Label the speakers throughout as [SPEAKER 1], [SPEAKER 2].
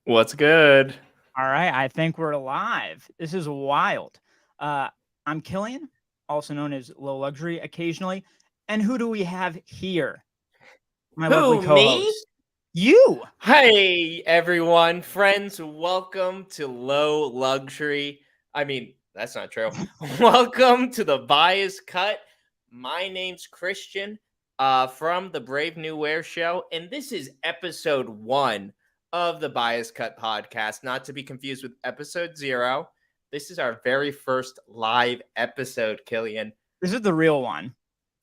[SPEAKER 1] What's good?
[SPEAKER 2] All right, I think we're live. This is wild. Uh, I'm Killian, also known as Low Luxury occasionally. And who do we have here? My lovely
[SPEAKER 1] Who, me?
[SPEAKER 2] co-host. You.
[SPEAKER 1] Hey, everyone. Friends, welcome to Low Luxury. That's not true. Welcome to the Bias Cut. My name's Christian from the Brave New Wear Show, and this is episode 1 of the Bias Cut podcast, not to be confused with episode 0. This is our very first live episode, Killian.
[SPEAKER 2] This is the real one.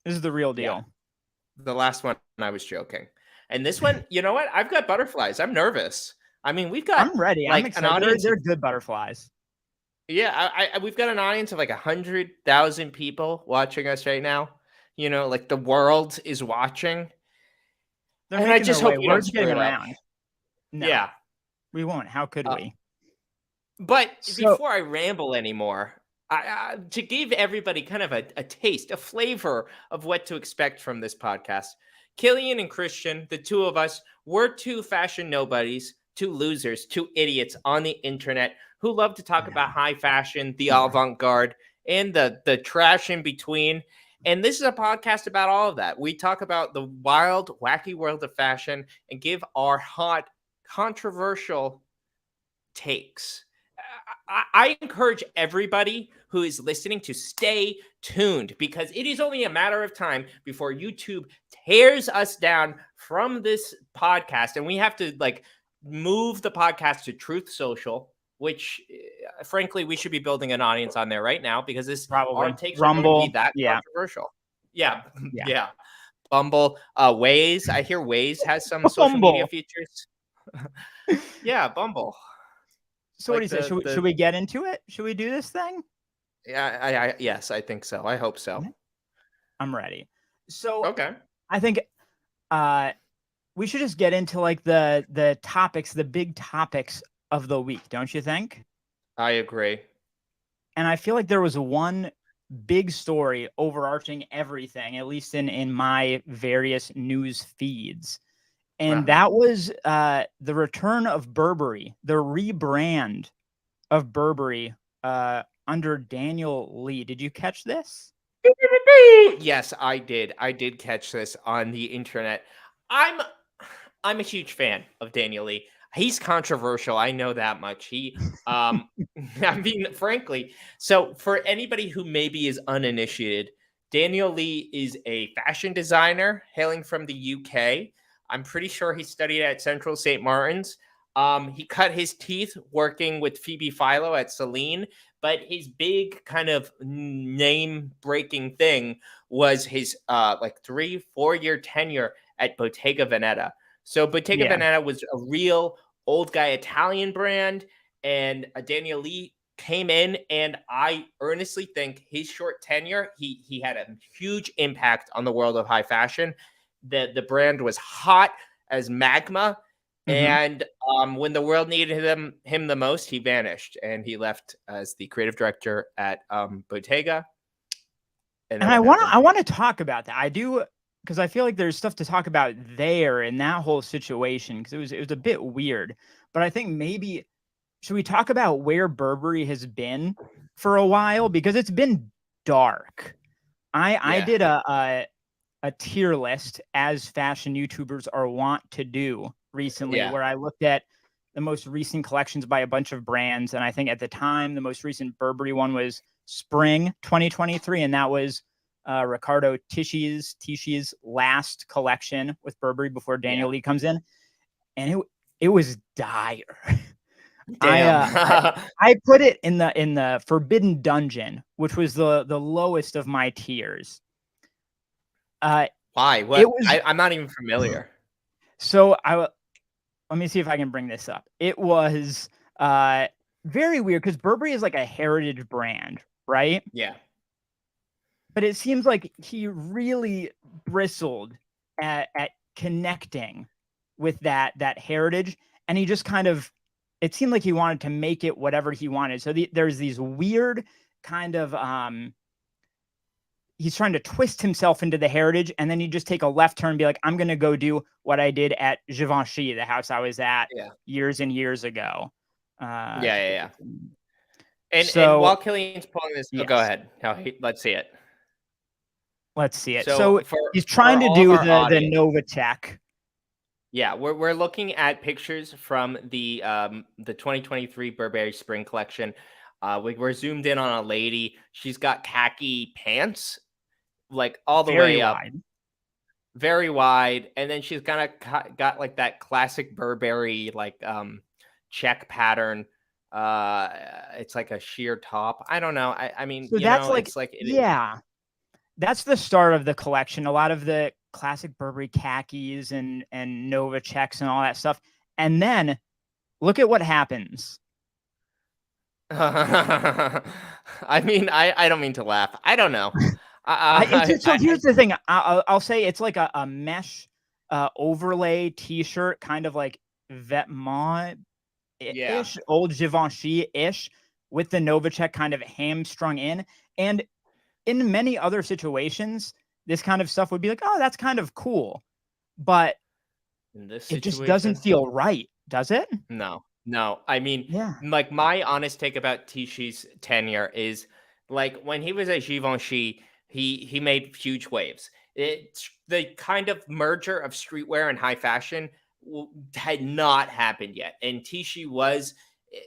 [SPEAKER 2] This is the real
[SPEAKER 1] Yeah,
[SPEAKER 2] deal.
[SPEAKER 1] the last one I was joking. And this one, you know what? I've got butterflies. I'm nervous. We've got
[SPEAKER 2] I'm ready. I'm
[SPEAKER 1] like an
[SPEAKER 2] excited. They're,
[SPEAKER 1] audience.
[SPEAKER 2] they're good butterflies.
[SPEAKER 1] Yeah, we've got an audience of like 100,000 people watching us right now. Like the world is watching,
[SPEAKER 2] They're
[SPEAKER 1] and I
[SPEAKER 2] making
[SPEAKER 1] just
[SPEAKER 2] their
[SPEAKER 1] hope
[SPEAKER 2] way.
[SPEAKER 1] you don't
[SPEAKER 2] Word's
[SPEAKER 1] screw
[SPEAKER 2] getting
[SPEAKER 1] it up.
[SPEAKER 2] around. No,
[SPEAKER 1] Yeah,
[SPEAKER 2] we won't. How could
[SPEAKER 1] uh,
[SPEAKER 2] we?
[SPEAKER 1] but
[SPEAKER 2] So,
[SPEAKER 1] before I ramble anymore, to give everybody kind of a taste, a flavor of what to expect from this podcast, Killian and Christian, the two of us, we're two fashion nobodies, two losers, two idiots on the internet who love to talk about high fashion, the avant-garde, and the trash in between. And this is a podcast about all of that. We talk about the wild, wacky world of fashion and give our hot, controversial takes. I encourage everybody who is listening to stay tuned because it is only a matter of time before YouTube tears us down from this podcast, and we have to move the podcast to Truth Social, which frankly we should be building an audience on there right now because our
[SPEAKER 2] probably
[SPEAKER 1] takes are going to be
[SPEAKER 2] Rumble.
[SPEAKER 1] that
[SPEAKER 2] Yeah.
[SPEAKER 1] controversial. Yeah,
[SPEAKER 2] Yeah.
[SPEAKER 1] yeah. Bumble, Waze. I hear Waze has some social media
[SPEAKER 2] Bumble.
[SPEAKER 1] features. Yeah, Bumble.
[SPEAKER 2] So what do you say? Should we get into it? Should we do this thing?
[SPEAKER 1] Yeah, yes, I think so. I hope so.
[SPEAKER 2] I'm ready. So
[SPEAKER 1] Okay.
[SPEAKER 2] I think we should just get into like the topics, the big topics of the week, don't you think?
[SPEAKER 1] I agree.
[SPEAKER 2] And I feel like there was one big story overarching everything, at least in my various news feeds. And that was the return of Burberry, the rebrand of Burberry under Daniel Lee. Did you catch this?
[SPEAKER 1] Yes, I did. I did catch this on the internet. I'm a huge fan of Daniel Lee. He's controversial. I know that much. Frankly, so for anybody who maybe is uninitiated, Daniel Lee is a fashion designer hailing from the UK. I'm pretty sure he studied at Central St. Martin's. He cut his teeth working with Phoebe Philo at Celine, but his big kind of name breaking thing was his 3-4 year tenure at Bottega Veneta. So Bottega Veneta was a real old guy Italian brand, and Daniel Lee came in, and I earnestly think his short tenure, he had a huge impact on the world of high fashion. The brand was hot as magma. And when the world needed him the most, he vanished, and he left as the creative director at Bottega.
[SPEAKER 2] And I want to talk about that. I do, because I feel like there's stuff to talk about there in that whole situation, because it was a bit weird. But I think maybe should we talk about where Burberry has been for a while, because it's been dark. I did a tier list, as fashion YouTubers are wont to do recently, where I looked at the most recent collections by a bunch of brands. And I think at the time, the most recent Burberry one was spring 2023. And that was Riccardo Tisci's last collection with Burberry before Daniel Lee comes in. And it was dire. I put it in the Forbidden Dungeon, which was the lowest of my tiers.
[SPEAKER 1] Why? What? I'm not even familiar.
[SPEAKER 2] So let me see if I can bring this up. It was very weird because Burberry is like a heritage brand, right?
[SPEAKER 1] Yeah.
[SPEAKER 2] But it seems like he really bristled at connecting with that heritage, and he just kind of, it seemed like he wanted to make it whatever he wanted. So there's these weird kind of he's trying to twist himself into the heritage, and then you just take a left turn and be like, I'm going to go do what I did at Givenchy, the house I was at years and years ago.
[SPEAKER 1] Yeah. And
[SPEAKER 2] so,
[SPEAKER 1] while Killian's pulling this,
[SPEAKER 2] yes.
[SPEAKER 1] go ahead. Let's see it.
[SPEAKER 2] Let's see it. So he's trying to do the Novacek.
[SPEAKER 1] Yeah, we're looking at pictures from the 2023 Burberry Spring Collection. We're zoomed in on a lady. She's got khaki pants, like all the way up, very wide, and then she's got like that classic Burberry like check pattern. It's like a sheer top. I don't know. I mean,
[SPEAKER 2] so that's the start of the collection. A lot of the classic Burberry khakis and Novaceks and all that stuff. And then look at what happens.
[SPEAKER 1] I mean, I don't mean to laugh. I don't know.
[SPEAKER 2] So here's the thing. I'll say it's like a mesh overlay t-shirt, kind of like Vetements-ish, old Givenchy-ish, with the Novacek kind of hamstrung in. And in many other situations, this kind of stuff would be like, oh, that's kind of cool. But
[SPEAKER 1] in this
[SPEAKER 2] situation, it just doesn't feel right, does it?
[SPEAKER 1] No. I mean, like my honest take about Tishi's tenure is like when he was at Givenchy, he made huge waves. The kind of merger of streetwear and high fashion had not happened yet. And Tishi was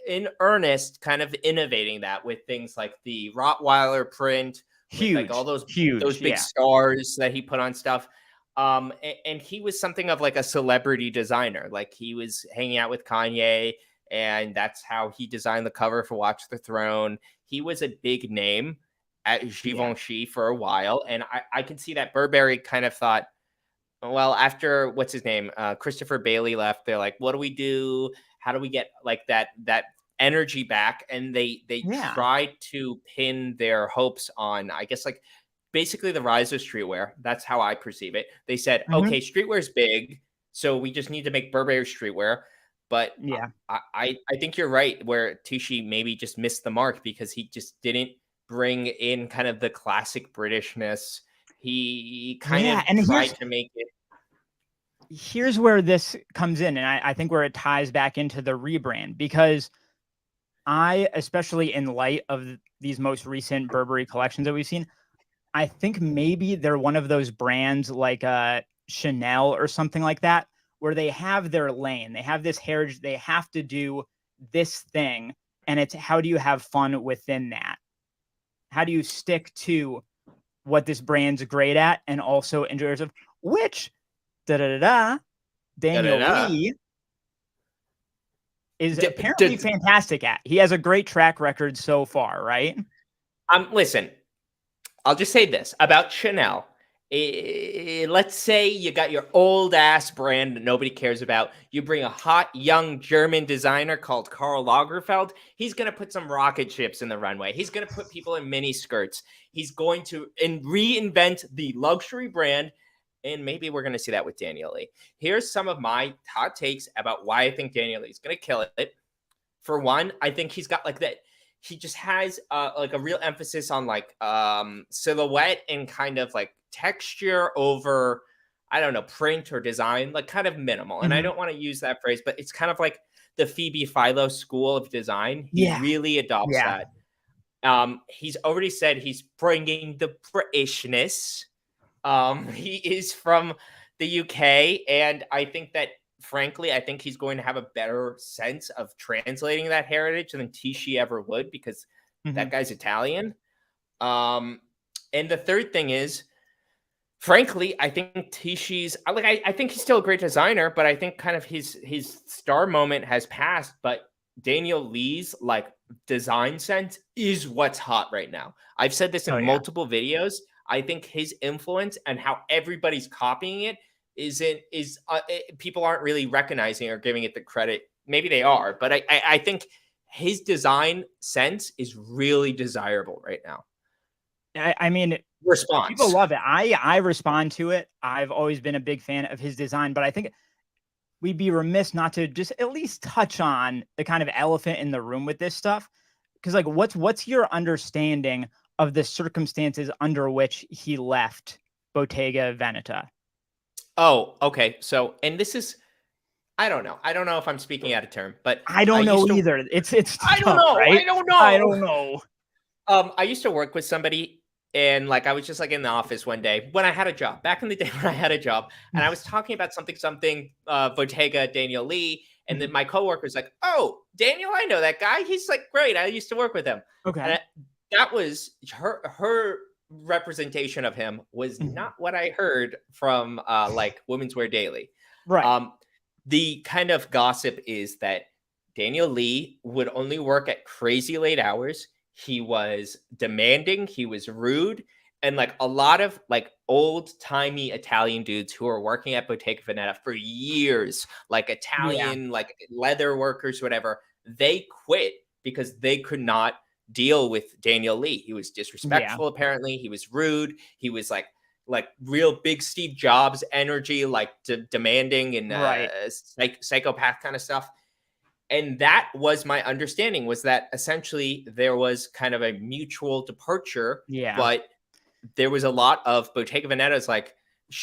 [SPEAKER 1] in earnest kind of innovating that with things like the Rottweiler print,
[SPEAKER 2] huge,
[SPEAKER 1] like all those big stars that he put on stuff. And he was something of like a celebrity designer. Like he was hanging out with Kanye, and that's how he designed the cover for Watch the Throne. He was a big name at Givenchy for a while. And I can see that Burberry kind of thought, well, after what's his name? Christopher Bailey left, they're like, what do we do? How do we get like that energy back? And they tried to pin their hopes on, I guess, like basically the rise of streetwear. That's how I perceive it. They said, okay, streetwear is big, so we just need to make Burberry streetwear. But I think you're right, where Tishi maybe just missed the mark because he just didn't bring in kind of the classic Britishness. He kind of tried to make it.
[SPEAKER 2] Here's where this comes in, and I think where it ties back into the rebrand, because especially in light of these most recent Burberry collections that we've seen, I think maybe they're one of those brands like Chanel or something like that, where they have their lane, they have this heritage, they have to do this thing, and it's how do you have fun within that? How do you stick to what this brand's great at and also enjoy yourself? Which Daniel Lee is apparently fantastic at. He has a great track record so far, right?
[SPEAKER 1] Listen, I'll just say this about Chanel. Let's say you got your old ass brand that nobody cares about. You bring a hot young German designer called Karl Lagerfeld. He's going to put some rocket ships in the runway. He's going to put people in mini skirts. He's going to reinvent the luxury brand. And maybe we're going to see that with Daniel Lee. Here's some of my hot takes about why I think Daniel Lee is going to kill it. For one, I think he's got like that. He just has like a real emphasis on like silhouette and kind of like texture over, I don't know, print or design, like kind of minimal. And I don't want to use that phrase, but it's kind of like the Phoebe Philo school of design. He really adopts that. He's already said he's bringing the Britishness. He is from the UK, and I think that, frankly, I think he's going to have a better sense of translating that heritage than Tishi ever would, because that guy's Italian. And the third thing is, frankly, I think Tishi's like I think he's still a great designer, but I think kind of his star moment has passed. But Daniel Lee's like design sense is what's hot right now. I've said this in multiple videos. I think his influence and how everybody's copying it people aren't really recognizing or giving it the credit. Maybe they are, but I think his design sense is really desirable right now.
[SPEAKER 2] I mean,
[SPEAKER 1] response.
[SPEAKER 2] People love it. I respond to it. I've always been a big fan of his design, but I think we'd be remiss not to just at least touch on the kind of elephant in the room with this stuff. Because like, what's your understanding of the circumstances under which he left Bottega Veneta.
[SPEAKER 1] Oh, okay. So, and this is, I don't know. I don't know if I'm speaking out of turn, but
[SPEAKER 2] I don't know either. It's
[SPEAKER 1] I don't
[SPEAKER 2] tough,
[SPEAKER 1] know.
[SPEAKER 2] right?
[SPEAKER 1] I don't know.
[SPEAKER 2] I don't know.
[SPEAKER 1] I used to work with somebody, and like I was just like in the office one day when I had a job, back in the day when I had a job, and I was talking about something Bottega, Daniel Lee, and then my coworker was like, "Oh, Daniel, I know that guy. He's like great. I used to work with him."
[SPEAKER 2] Okay.
[SPEAKER 1] And that was her representation of him was not what I heard from like Women's Wear Daily.
[SPEAKER 2] Right.
[SPEAKER 1] The kind of gossip is that Daniel Lee would only work at crazy late hours. He was demanding, he was rude, and like a lot of like old-timey Italian dudes who were working at Bottega Veneta for years, like Italian, like leather workers, whatever, they quit because they could not deal with Daniel Lee. He was disrespectful, apparently. He was rude. He was like real big Steve Jobs energy, like demanding and psychopath kind of stuff. And that was my understanding, was that essentially there was kind of a mutual departure, but there was a lot of Bottega Veneta's like,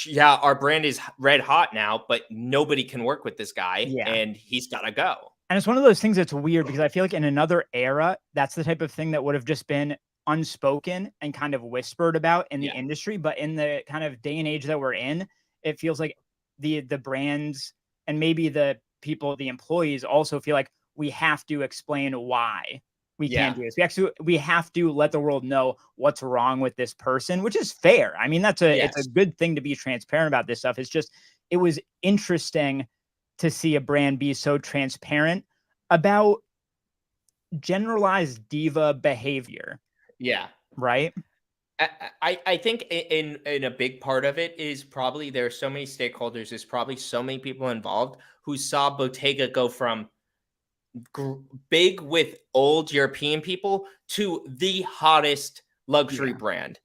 [SPEAKER 1] yeah, our brand is red hot now, but nobody can work with this guy and he's got to go.
[SPEAKER 2] And it's one of those things that's weird because I feel like in another era, that's the type of thing that would have just been unspoken and kind of whispered about in the industry. But in the kind of day and age that we're in, it feels like the brands and maybe the people, the employees also feel like we have to explain why we can't do this. We have to let the world know what's wrong with this person, which is fair. I mean, it's a good thing to be transparent about this stuff. It's just, it was interesting to see a brand be so transparent about generalized diva behavior.
[SPEAKER 1] Yeah.
[SPEAKER 2] Right.
[SPEAKER 1] I think in a big part of it is probably there are so many stakeholders, there's probably so many people involved who saw Bottega go from big with old European people to the hottest luxury brand,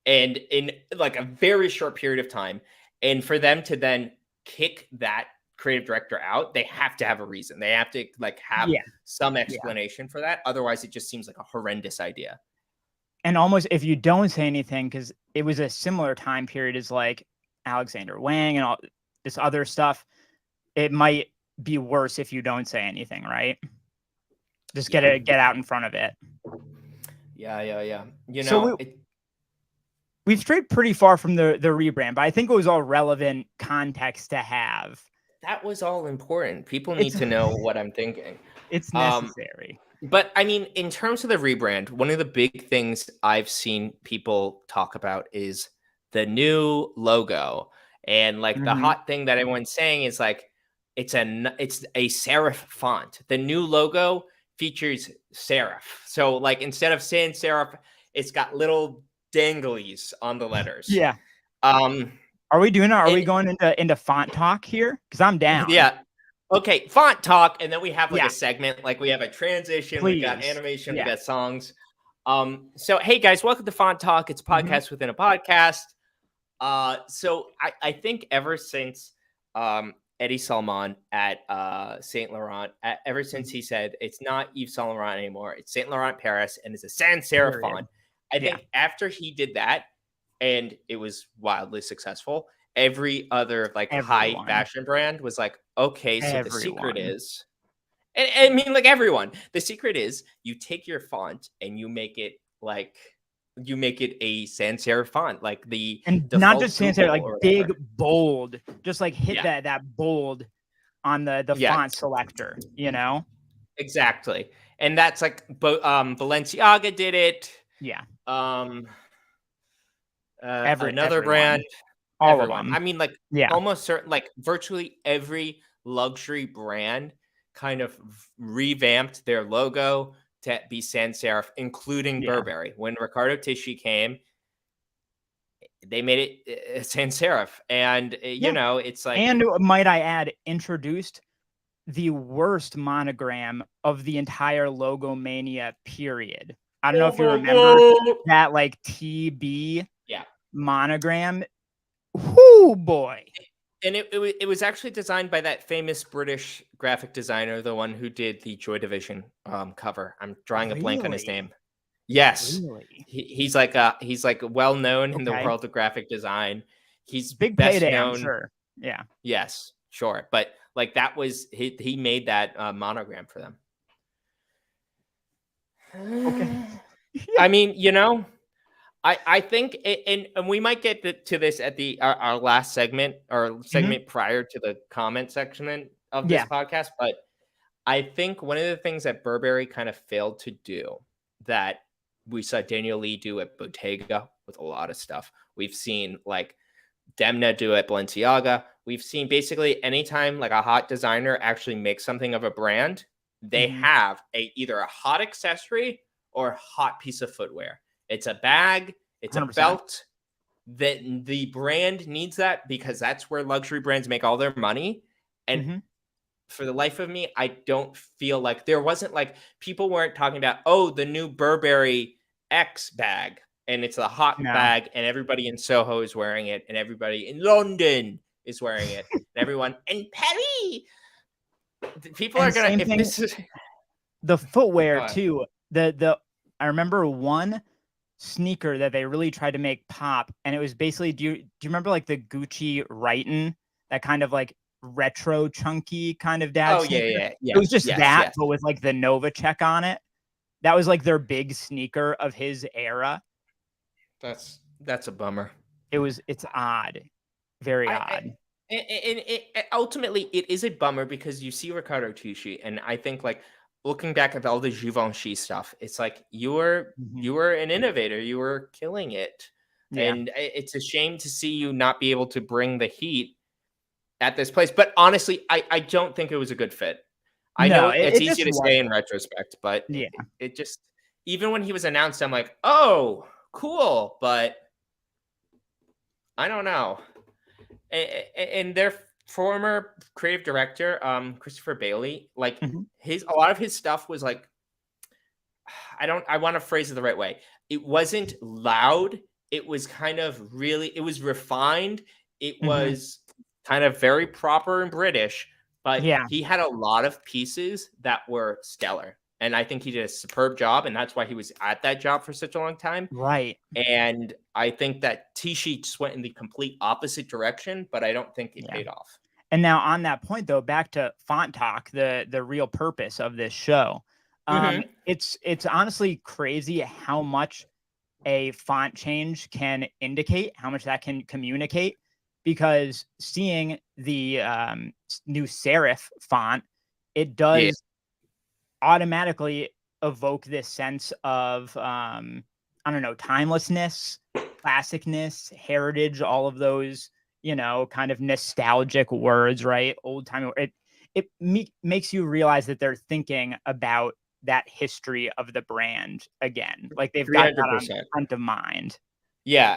[SPEAKER 1] and in like a very short period of time. And for them to then kick that creative director out, they have to have a reason. They have to like have some explanation for that. Otherwise, it just seems like a horrendous idea.
[SPEAKER 2] And almost if you don't say anything, because it was a similar time period as like Alexander Wang and all this other stuff, it might be worse if you don't say anything, right? Just get out in front of it.
[SPEAKER 1] Yeah. You know,
[SPEAKER 2] so we've strayed pretty far from the rebrand, but I think it was all relevant context to have.
[SPEAKER 1] That was all important. People need to know what I'm thinking.
[SPEAKER 2] It's necessary.
[SPEAKER 1] But I mean, in terms of the rebrand, one of the big things I've seen people talk about is the new logo. And like the hot thing that everyone's saying is like, it's a serif font. The new logo features serif. So like instead of sans serif, it's got little danglies on the letters.
[SPEAKER 2] Yeah. Are we doing it? Are we going into font talk here? Because I'm down.
[SPEAKER 1] Yeah. Okay, font talk, and then we have like a segment, like we have a transition, we've got animation, we've got songs. So hey guys, welcome to Font Talk. It's a podcast within a podcast. So I think ever since Eddie Salmon at Saint Laurent, ever since he said it's not Yves Saint Laurent anymore, it's Saint Laurent Paris, and it's a sans serif font. I think after he did that, and it was wildly successful, every other like high fashion brand was like, okay, so the secret is, and I mean like everyone, the secret is you take your font and you make it a sans serif font, like
[SPEAKER 2] and not just sans serif, like big bold, just like hit that bold on the font selector, you know?
[SPEAKER 1] Exactly. And that's like Balenciaga did it. Another brand.
[SPEAKER 2] All of them.
[SPEAKER 1] I mean, like almost certain, like virtually every luxury brand kind of revamped their logo to be sans serif, including Burberry. When Riccardo Tisci came, they made it sans serif, and you know, it's like,
[SPEAKER 2] and might I add, introduced the worst monogram of the entire logo mania period. I don't know if you remember that, like TB monogram. Whoo boy.
[SPEAKER 1] And it was actually designed by that famous British graphic designer, the one who did the Joy Division cover. I'm drawing a blank on his name. Yes.
[SPEAKER 2] Really?
[SPEAKER 1] He's like well known in the
[SPEAKER 2] Okay.
[SPEAKER 1] world of graphic design. He's
[SPEAKER 2] Big
[SPEAKER 1] best
[SPEAKER 2] payday, I'm
[SPEAKER 1] known.
[SPEAKER 2] sure. Yeah.
[SPEAKER 1] Yes, sure. But like that was he made that monogram for them.
[SPEAKER 2] Okay.
[SPEAKER 1] I
[SPEAKER 2] Yeah.
[SPEAKER 1] mean, I think, and we might get to this at our last segment or
[SPEAKER 2] Mhm.
[SPEAKER 1] segment prior to the comment section of this
[SPEAKER 2] Yeah.
[SPEAKER 1] podcast, but I think one of the things that Burberry kind of failed to do that we saw Daniel Lee do at Bottega with a lot of stuff. We've seen like Demna do at Balenciaga. We've seen basically anytime like a hot designer actually makes something of a brand, they
[SPEAKER 2] Mhm.
[SPEAKER 1] have either a hot accessory or a hot piece of footwear. It's a bag, it's a
[SPEAKER 2] 100%.
[SPEAKER 1] belt. That the brand needs that because that's where luxury brands make all their money. And
[SPEAKER 2] Mhm.
[SPEAKER 1] for the life of me, I don't feel like there wasn't like people weren't talking about, oh, the new Burberry X bag. And it's a hot
[SPEAKER 2] No.
[SPEAKER 1] bag, and everybody in Soho is wearing it, and everybody in London is wearing it, and everyone in Paris. People are
[SPEAKER 2] And
[SPEAKER 1] gonna,
[SPEAKER 2] same
[SPEAKER 1] if
[SPEAKER 2] thing,
[SPEAKER 1] this is
[SPEAKER 2] the footwear
[SPEAKER 1] God.
[SPEAKER 2] too. I remember one sneaker that they really tried to make pop, and it was basically, do you remember like the Gucci Righton, that kind of like retro chunky kind of dad
[SPEAKER 1] Oh yeah,
[SPEAKER 2] sneaker?
[SPEAKER 1] yeah,
[SPEAKER 2] It was just
[SPEAKER 1] yes,
[SPEAKER 2] that,
[SPEAKER 1] yes.
[SPEAKER 2] but with like the Nova check on it. That was like their big sneaker of his era.
[SPEAKER 1] That's a bummer.
[SPEAKER 2] It's odd. Very
[SPEAKER 1] I
[SPEAKER 2] odd.
[SPEAKER 1] and ultimately it is a bummer because you see Riccardo Tisci, and I think like looking back at all the Givenchy stuff, it's like
[SPEAKER 2] Mhm.
[SPEAKER 1] you were an innovator, you were killing it,
[SPEAKER 2] Yeah.
[SPEAKER 1] and it's a shame to see you not be able to bring the heat at this place. But honestly, I don't think it was a good fit. I
[SPEAKER 2] No,
[SPEAKER 1] know
[SPEAKER 2] it,
[SPEAKER 1] it's
[SPEAKER 2] it
[SPEAKER 1] easy
[SPEAKER 2] just
[SPEAKER 1] to say in
[SPEAKER 2] wasn't.
[SPEAKER 1] retrospect, but
[SPEAKER 2] Yeah.
[SPEAKER 1] it just even when he was announced, I'm like, oh, cool, but I don't know. And their former creative director, Christopher Bailey, like
[SPEAKER 2] Mhm.
[SPEAKER 1] a lot of his stuff was like, I want to phrase it the right way. It wasn't loud. It was kind of it was refined. It
[SPEAKER 2] Mhm.
[SPEAKER 1] was kind of very proper and British, but
[SPEAKER 2] Yeah.
[SPEAKER 1] he had a lot of pieces that were stellar. And I think he did a superb job. And that's why he was at that job for such a long time.
[SPEAKER 2] Right.
[SPEAKER 1] And I think that T-Sheet went in the complete opposite direction, but I don't think it
[SPEAKER 2] Yeah.
[SPEAKER 1] paid off.
[SPEAKER 2] And now on that point though, back to Font Talk, the real purpose of this show.
[SPEAKER 1] Mhm.
[SPEAKER 2] It's honestly crazy how much a font change can indicate, how much that can communicate, because seeing the new serif font, it
[SPEAKER 1] Yeah.
[SPEAKER 2] does automatically evoke this sense of I don't know, timelessness, classicness, heritage, all of those, kind of nostalgic words, right? Old time. Makes you realize that they're thinking about that history of the brand again. Like they've got that on
[SPEAKER 1] 300%.
[SPEAKER 2] front of mind.
[SPEAKER 1] Yeah,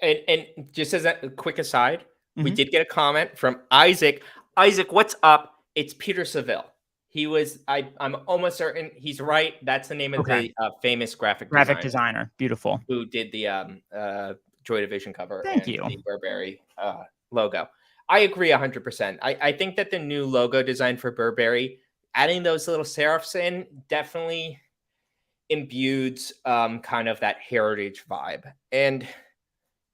[SPEAKER 1] and just as a quick aside, we
[SPEAKER 2] Mhm.
[SPEAKER 1] did get a comment from Isaac. Isaac, what's up? It's Peter Seville. I'm almost certain he's right. That's the name of
[SPEAKER 2] Okay.
[SPEAKER 1] the famous graphic
[SPEAKER 2] Graphic
[SPEAKER 1] designer
[SPEAKER 2] designer. Beautiful.
[SPEAKER 1] who did the Joy Division cover
[SPEAKER 2] Thank
[SPEAKER 1] and
[SPEAKER 2] you.
[SPEAKER 1] the Burberry logo. I agree 100%. I think that the new logo design for Burberry, adding those little serifs in, definitely imbued kind of that heritage vibe. And,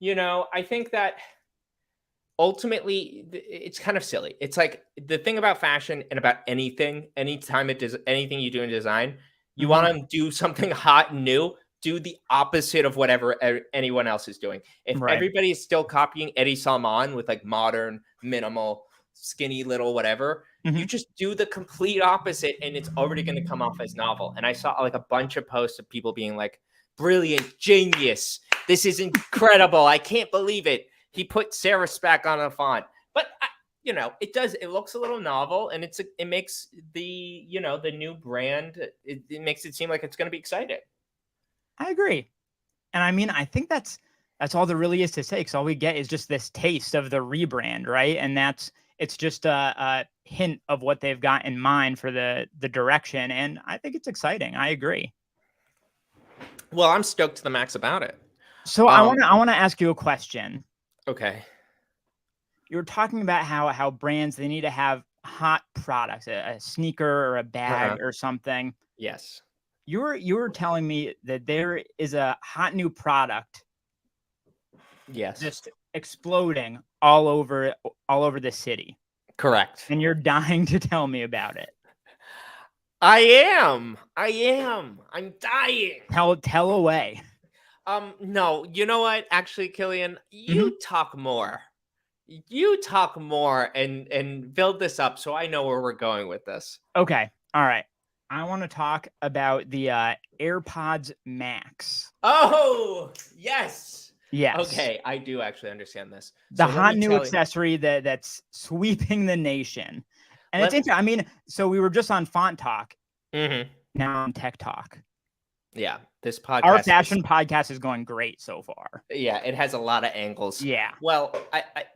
[SPEAKER 1] I think that ultimately it's kind of silly. It's like the thing about fashion and about anything, anytime it does anything you do in design, you
[SPEAKER 2] Mhm.
[SPEAKER 1] want to do something hot and new, do the opposite of whatever anyone else is doing. If
[SPEAKER 2] Right.
[SPEAKER 1] everybody is still copying Eddie Salmon with like modern, minimal, skinny little whatever, you
[SPEAKER 2] Mhm.
[SPEAKER 1] just do the complete opposite and it's already going to come off as novel. And I saw like a bunch of posts of people being like, brilliant, genius. This is incredible. I can't believe it. He put serifs back on a font, but it looks a little novel, and it makes the new brand. It makes it seem like it's going to be exciting.
[SPEAKER 2] I agree. And I mean, I think that's all there really is to say. Because all we get is just this taste of the rebrand, right? And it's just a hint of what they've got in mind for the direction. And I think it's exciting. I agree.
[SPEAKER 1] Well, I'm stoked to the max about it.
[SPEAKER 2] So I wanna ask you a question.
[SPEAKER 1] Okay.
[SPEAKER 2] You were talking about how brands, they need to have hot products, a sneaker or a bag
[SPEAKER 1] Uh-huh.
[SPEAKER 2] or something.
[SPEAKER 1] Yes.
[SPEAKER 2] you were telling me that there is a hot new product
[SPEAKER 1] Yes.
[SPEAKER 2] just exploding all over the city.
[SPEAKER 1] Correct.
[SPEAKER 2] And you're dying to tell me about it.
[SPEAKER 1] I am. I'm dying.
[SPEAKER 2] Tell away.
[SPEAKER 1] No, you know what? Actually, Killian, you talk more. You talk more and build this up so I know where we're going with this.
[SPEAKER 2] Okay. All right. I want to talk about the AirPods Max.
[SPEAKER 1] Oh, yes.
[SPEAKER 2] Yes.
[SPEAKER 1] Okay, I do actually understand this.
[SPEAKER 2] The hot new accessory that's sweeping the nation. And it's interesting. I mean, so we were just on Font Talk. Now on Tech Talk.
[SPEAKER 1] Yeah, this podcast.
[SPEAKER 2] Our fashion podcast is going great so far.
[SPEAKER 1] Yeah, it has a lot of angles.
[SPEAKER 2] Yeah.
[SPEAKER 1] Well,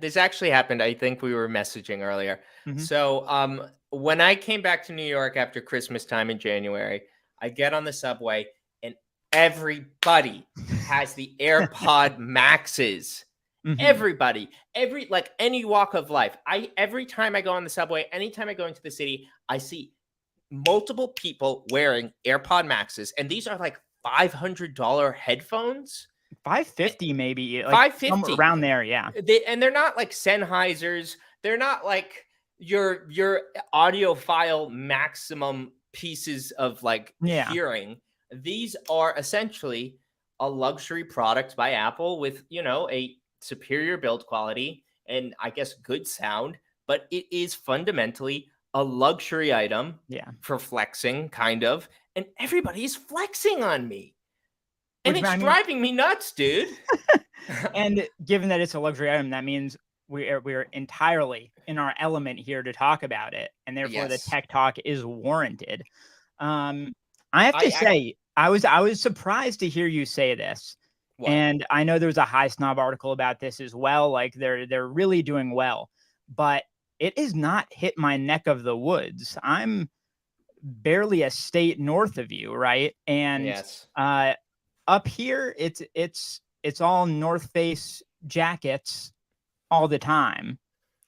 [SPEAKER 1] this actually happened. I think we were messaging earlier. So, when I came back to New York after Christmas time in January, I get on the subway and everybody has the AirPod Maxes. Everybody, any walk of life. Every time I go on the subway, anytime I go into the city, I see multiple people wearing AirPod Maxes, and these are like $500 headphones.
[SPEAKER 2] $550 maybe, like $550 around there, yeah.
[SPEAKER 1] They're not like Sennheisers. They're not like your audiophile maximum pieces of like hearing. These are essentially a luxury product by Apple with, a superior build quality and I guess good sound, but it is fundamentally a luxury item for flexing, kind of, and everybody's flexing on me. And it's driving me nuts, dude.
[SPEAKER 2] And given that it's a luxury item, that means we're entirely in our element here to talk about it, and therefore the Tech Talk is warranted. I have to say, I was surprised to hear you say this. What? And I know there was a High Snob article about this as well. Like they're really doing well, but it is not hit my neck of the woods. I'm barely a state north of you, right? And up here, it's all North Face jackets all the time.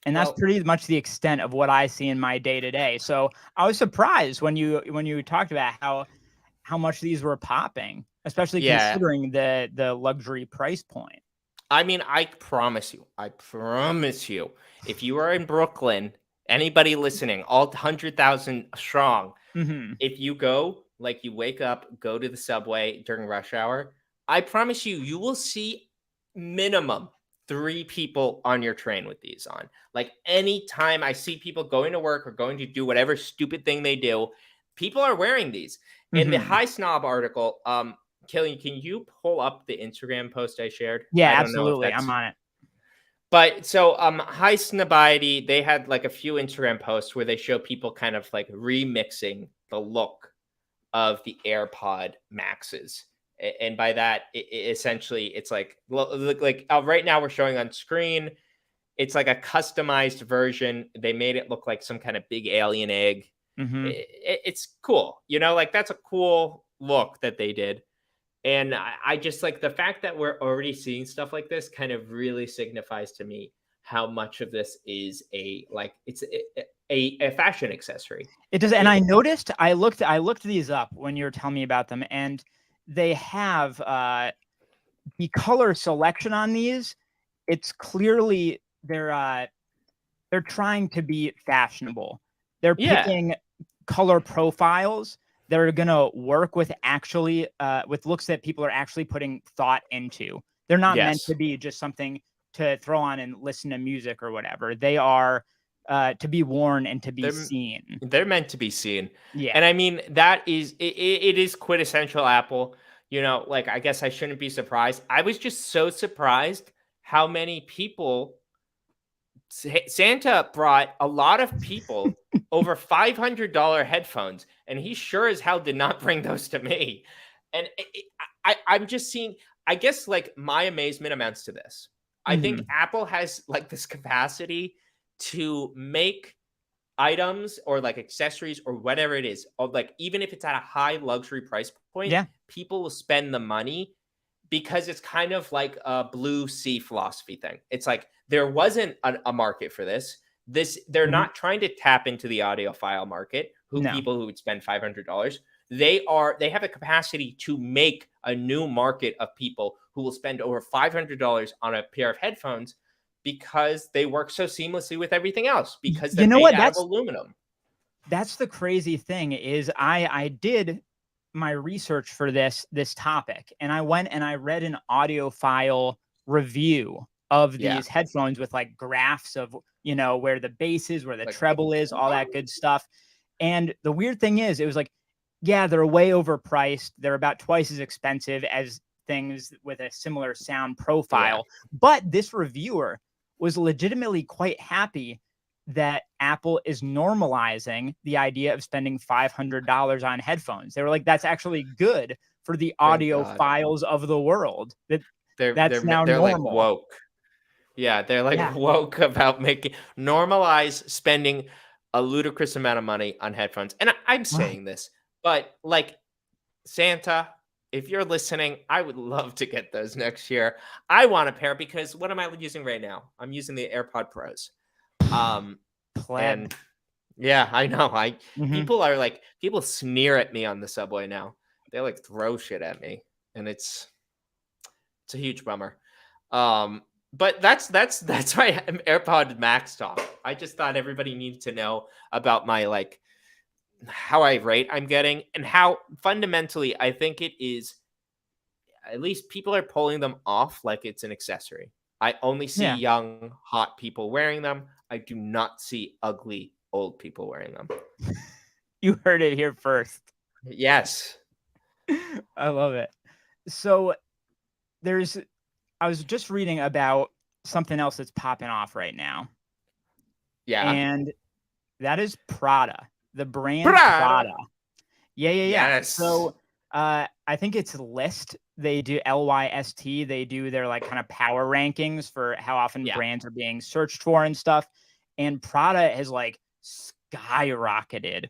[SPEAKER 2] And that's pretty much the extent of what I see in my day to day. So I was surprised when you talked about how much these were popping, especially considering the luxury price point.
[SPEAKER 1] I mean, I promise you, if you are in Brooklyn, anybody listening, all 100,000 strong, if you go, like you wake up, go to the subway during rush hour, I promise you will see minimum 3 people on your train with these on. Like anytime I see people going to work or going to do whatever stupid thing they do, people are wearing these. In the High Snob article, Killian, can you pull up the Instagram post I shared?
[SPEAKER 2] Yeah, absolutely. I'm on it.
[SPEAKER 1] But so High Snobiety, they had like a few Instagram posts where they show people kind of like remixing the look of the AirPod Maxes. And by that, essentially, it's like right now we're showing on screen. It's like a customized version. They made it look like some kind of big alien egg. It's cool. Like that's a cool look that they did. And I just like the fact that we're already seeing stuff like this kind of really signifies to me how much of this is a fashion accessory.
[SPEAKER 2] It does. And I noticed, I looked these up when you were telling me about them, and they have the color selection on these. It's clearly they're trying to be fashionable. They're picking color profiles that are going to work with actually with looks that people are actually putting thought into. They're not meant to be just something to throw on and listen to music or whatever. They are to be worn and to be seen.
[SPEAKER 1] They're meant to be seen.
[SPEAKER 2] Yeah.
[SPEAKER 1] And I mean, that is, it is quintessential Apple. Like, I guess I shouldn't be surprised. I was just so surprised how many people Santa brought a lot of people over $500 headphones, and he sure as hell did not bring those to me. And I'm just seeing, I guess, like my amazement amounts to this. I think Apple has like this capacity to make items or like accessories or whatever it is, or like even if it's at a high luxury price point, people will spend the money because it's kind of like a blue sea philosophy thing. It's like there wasn't a market for this. They're not trying to tap into the audiophile market, people who would spend $500. They have a capacity to make a new market of people who will spend over $500 on a pair of headphones because they work so seamlessly with everything else, because they're made out of aluminum.
[SPEAKER 2] That's the crazy thing is I did my research for this topic, and I went and I read an audiophile review of these headphones with like graphs of, you know, where the bass is, where the treble is, all that good stuff. And the weird thing is, it was like, yeah, they're way overpriced. They're about twice as expensive as things with a similar sound profile. But this reviewer was legitimately quite happy that Apple is normalizing the idea of spending $500 on headphones. They were like, that's actually good for the audiophiles of the world. That's now normal.
[SPEAKER 1] Like woke. Yeah, they're like woke about normalize spending a ludicrous amount of money on headphones. And I'm saying this, but like, Santa, if you're listening, I would love to get those next year. I want a pair because what am I using right now? I'm using the AirPod Pros. And yeah, I know. People sneer at me on the subway now. They like throw shit at me, and it's a huge bummer. But that's my AirPod Max talk. I just thought everybody needed to know about my like how irate I'm getting, and how fundamentally I think it is, at least people are pulling them off like it's an accessory. I only see young, hot people wearing them. I do not see ugly, old people wearing them.
[SPEAKER 2] You heard it here first.
[SPEAKER 1] Yes.
[SPEAKER 2] I love it. So I was just reading about something else that's popping off right now.
[SPEAKER 1] Yeah.
[SPEAKER 2] And that is Prada, the brand Prada. Yeah.
[SPEAKER 1] Yes.
[SPEAKER 2] So I think it's Lyst. They do LYST. They do their like kind of power rankings for how often brands are being searched for and stuff. And Prada has like skyrocketed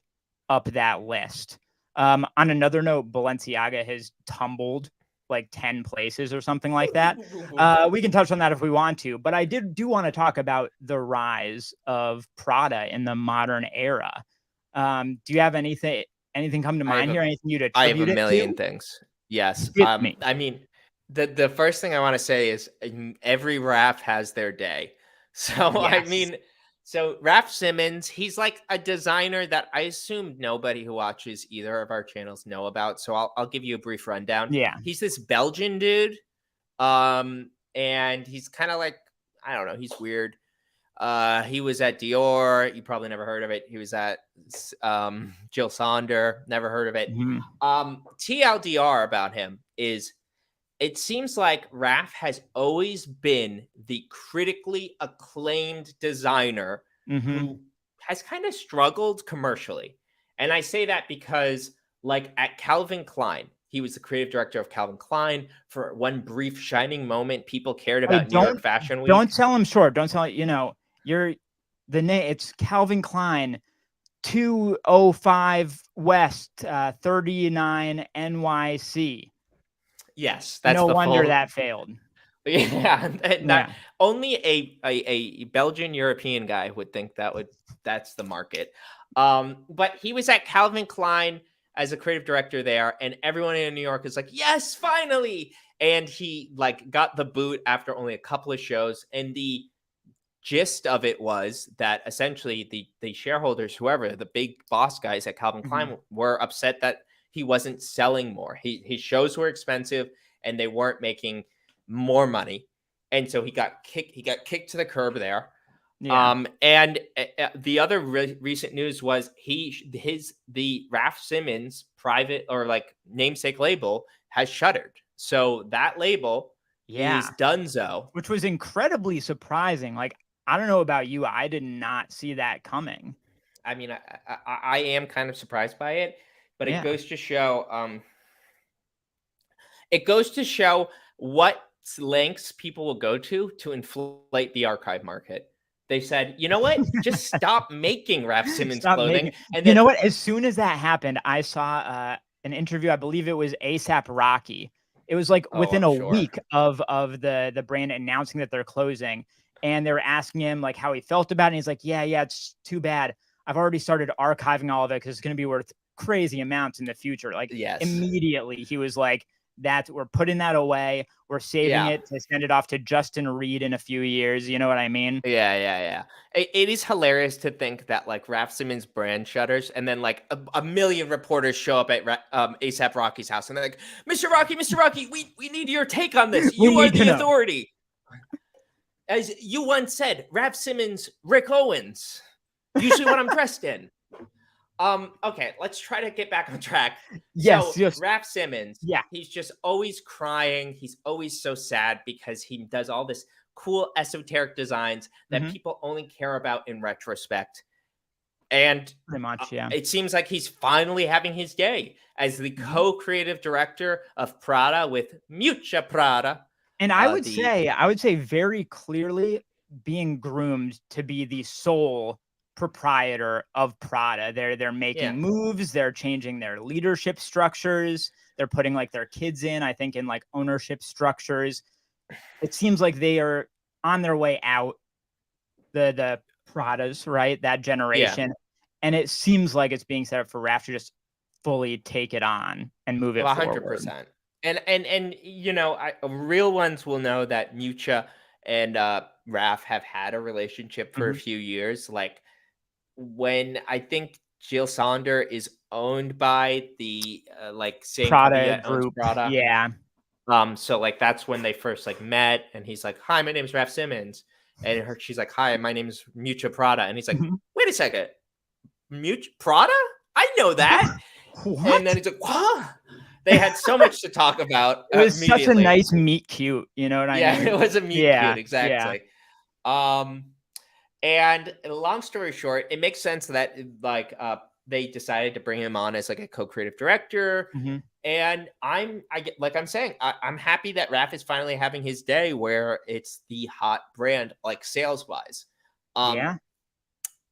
[SPEAKER 2] up that list. On another note, Balenciaga has tumbled like 10 places or something like that. We can touch on that if we want to, but I do want to talk about the rise of Prada in the modern era. Do you have anything come to mind here? Anything you'd attribute it to?
[SPEAKER 1] I have a million things. Yes. I mean, the first thing I want to say is every Raf has their day. So, I mean, so Raf Simons, he's like a designer that I assume nobody who watches either of our channels know about. So I'll give you a brief rundown.
[SPEAKER 2] Yeah.
[SPEAKER 1] He's this Belgian dude. And he's kind of like, I don't know, he's weird. He was at Dior. You probably never heard of it. He was at Jill Sander. Never heard of it. TLDR about him is, it seems like Raf has always been the critically acclaimed designer who has kind of struggled commercially. And I say that because, like, at Calvin Klein, he was the creative director of Calvin Klein. For one brief shining moment, people cared about New York Fashion Week.
[SPEAKER 2] Don't sell him short. Don't sell it. You know, the name. It's Calvin Klein, 205 West, 39 NYC.
[SPEAKER 1] Yes, that's
[SPEAKER 2] no wonder that failed.
[SPEAKER 1] Yeah, only a Belgian European guy would think that's the market. But he was at Calvin Klein as a creative director there, and everyone in New York is like, yes, finally. And he like got the boot after only a couple of shows. And the gist of it was that essentially the shareholders, whoever the big boss guys at Calvin Klein, were upset that he wasn't selling more. His shows were expensive and they weren't making more money. And so he got kicked to the curb there. And the other recent news was the Raf Simons private or like namesake label has shuttered. So that label is donezo.
[SPEAKER 2] Which was incredibly surprising. Like, I don't know about you, I did not see that coming.
[SPEAKER 1] I mean, I am kind of surprised by it, but it goes to show what lengths people will go to inflate the archive market. They said, you know what? Just stop making Raf Simons clothing. And then,
[SPEAKER 2] you know what? As soon as that happened, I saw an interview. I believe it was A$AP Rocky. It was like within a week of the brand announcing that they're closing. And they were asking him like how he felt about it. And he's like, yeah, it's too bad. I've already started archiving all of it because it's going to be worth crazy amounts in the future. Like
[SPEAKER 1] Yes.
[SPEAKER 2] immediately he was like, we're putting that away. We're saving it to send it off to Justin Reed in a few years. You know what I mean?
[SPEAKER 1] Yeah. It is hilarious to think that like Raf Simons brand shutters, and then like a million reporters show up at ASAP Rocky's house, and they're like, Mr. Rocky, we need your take on this. You are the authority. As you once said, Raf Simons, Rick Owens. Usually what I'm dressed in. Okay, let's try to get back on track.
[SPEAKER 2] Yes.
[SPEAKER 1] Raf Simons, he's just always crying. He's always so sad because he does all this cool esoteric designs that people only care about in retrospect. And
[SPEAKER 2] pretty much,
[SPEAKER 1] it seems like he's finally having his day as the co-creative director of Prada with Miuccia Prada.
[SPEAKER 2] And I would say very clearly being groomed to be the sole proprietor of Prada. They're making moves, they're changing their leadership structures, they're putting like their kids in, I think, in like ownership structures. It seems like they are on their way out, the Pradas, right? That generation. And it seems like it's being set up for Raf to just fully take it on and move it 100%.
[SPEAKER 1] Forward. And you know, real ones will know that Miuccia and Raf have had a relationship for a few years. Like when I think Jill Sonder is owned by the like same
[SPEAKER 2] Prada group.
[SPEAKER 1] Prada.
[SPEAKER 2] Yeah.
[SPEAKER 1] So like that's when they first like met, and he's like, "Hi, my name is Raf Simons," and she's like, "Hi, my name is Miuccia Prada," and he's like, "Wait a second, Prada? I know that." And then he's like, "What?" They had so much to talk about.
[SPEAKER 2] It was such a nice meet cute, you know what I mean?
[SPEAKER 1] Yeah, it was a meet cute, exactly. And long story short, it makes sense that like they decided to bring him on as like a co-creative director. And I'm happy that Raf is finally having his day where it's the hot brand, like sales wise.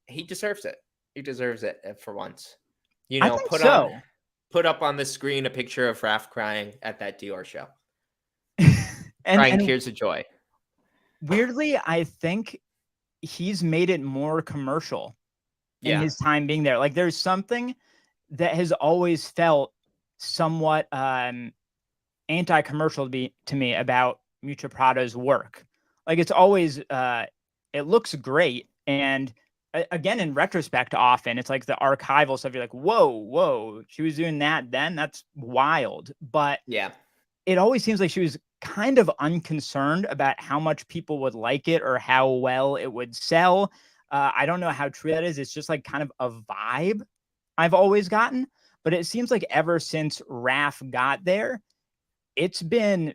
[SPEAKER 1] He deserves it. He deserves it for once. You know, put up on the screen a picture of Raf crying at that Dior show. Crying tears of joy.
[SPEAKER 2] Weirdly, I think he's made it more commercial in his time being there. Like there's something that has always felt somewhat anti-commercial to me about Miuccia Prada's work. Like it's always it looks great, and again, in retrospect, often it's like the archival stuff. You're like, whoa, she was doing that then? That's wild. But it always seems like she was kind of unconcerned about how much people would like it or how well it would sell. I don't know how true that is. It's just like kind of a vibe I've always gotten. But it seems like ever since Raf got there, it's been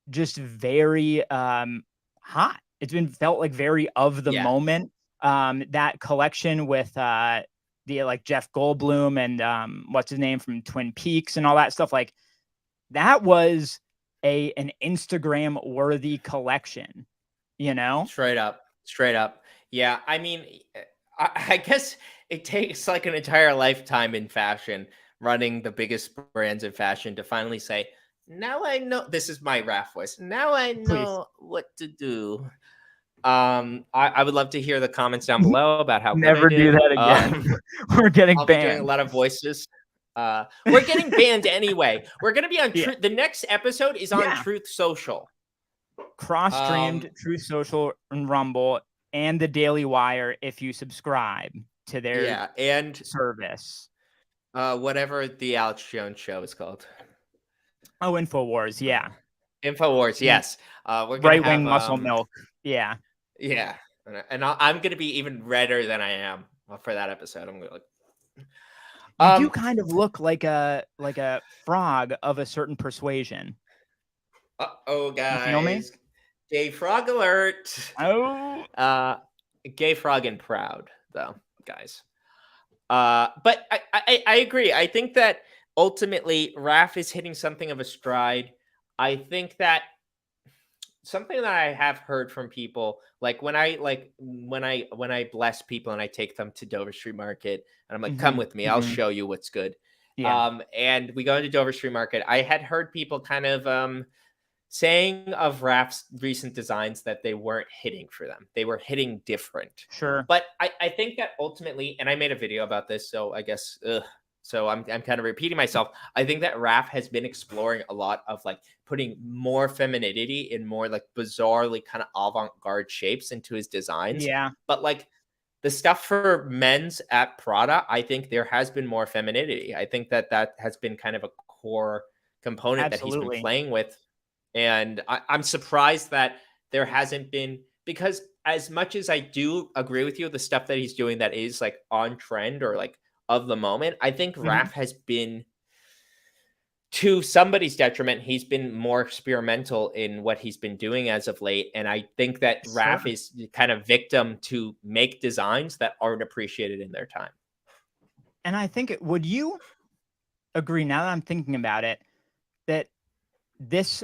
[SPEAKER 2] just very hot. It's been felt like very of the moment. That collection with the like Jeff Goldblum and what's his name from Twin Peaks and all that stuff, like that was an Instagram worthy collection, you know?
[SPEAKER 1] Straight up. Yeah, I mean, I guess it takes like an entire lifetime in fashion, running the biggest brands in fashion, to finally say, now I know. This is my Raf voice. Now I know what to do. I would love to hear the comments down below about how
[SPEAKER 2] never do that again. We're getting
[SPEAKER 1] I'll
[SPEAKER 2] banned.
[SPEAKER 1] Be doing a lot of voices. We're getting banned anyway. We're gonna be on the next episode is on Truth Social,
[SPEAKER 2] cross-streamed Truth Social and Rumble and the Daily Wire if you subscribe to their
[SPEAKER 1] and
[SPEAKER 2] service.
[SPEAKER 1] Whatever the Alex Jones show is called.
[SPEAKER 2] Oh, InfoWars,
[SPEAKER 1] InfoWars, yes. We're gonna
[SPEAKER 2] right-wing muscle milk,
[SPEAKER 1] yeah. And I'm gonna be even redder than I am for that episode. I'm gonna
[SPEAKER 2] you do kind of look like a frog of a certain persuasion.
[SPEAKER 1] Oh, guys!
[SPEAKER 2] You feel me?
[SPEAKER 1] Gay frog alert!
[SPEAKER 2] Oh,
[SPEAKER 1] gay frog and proud though, guys. But I agree. I think that ultimately Raf is hitting something of a stride. I think that something that I have heard from people, like when I bless people and I take them to Dover Street Market and I'm like, come with me, I'll show you what's good. And we go into Dover Street Market. I had heard people kind of saying of Raf's recent designs that they weren't hitting for them. They were hitting different.
[SPEAKER 2] Sure.
[SPEAKER 1] But I think that ultimately, and I made a video about this, so I guess So I'm kind of repeating myself. I think that Raph has been exploring a lot of like putting more femininity in more like bizarrely kind of avant-garde shapes into his designs.
[SPEAKER 2] Yeah.
[SPEAKER 1] But like the stuff for men's at Prada, I think there has been more femininity. I think that has been kind of a core component that he's been
[SPEAKER 2] Absolutely.
[SPEAKER 1] playing with. And I'm surprised that there hasn't been, because as much as I do agree with you, the stuff that he's doing that is like on trend or like of the moment, I think
[SPEAKER 2] Mhm.
[SPEAKER 1] Raph has been, to somebody's detriment, he's been more experimental in what he's been doing as of late. And I think that
[SPEAKER 2] Sure.
[SPEAKER 1] Raph is kind of victim to make designs that aren't appreciated in their time.
[SPEAKER 2] And I think would you agree, now that I'm thinking about it, that this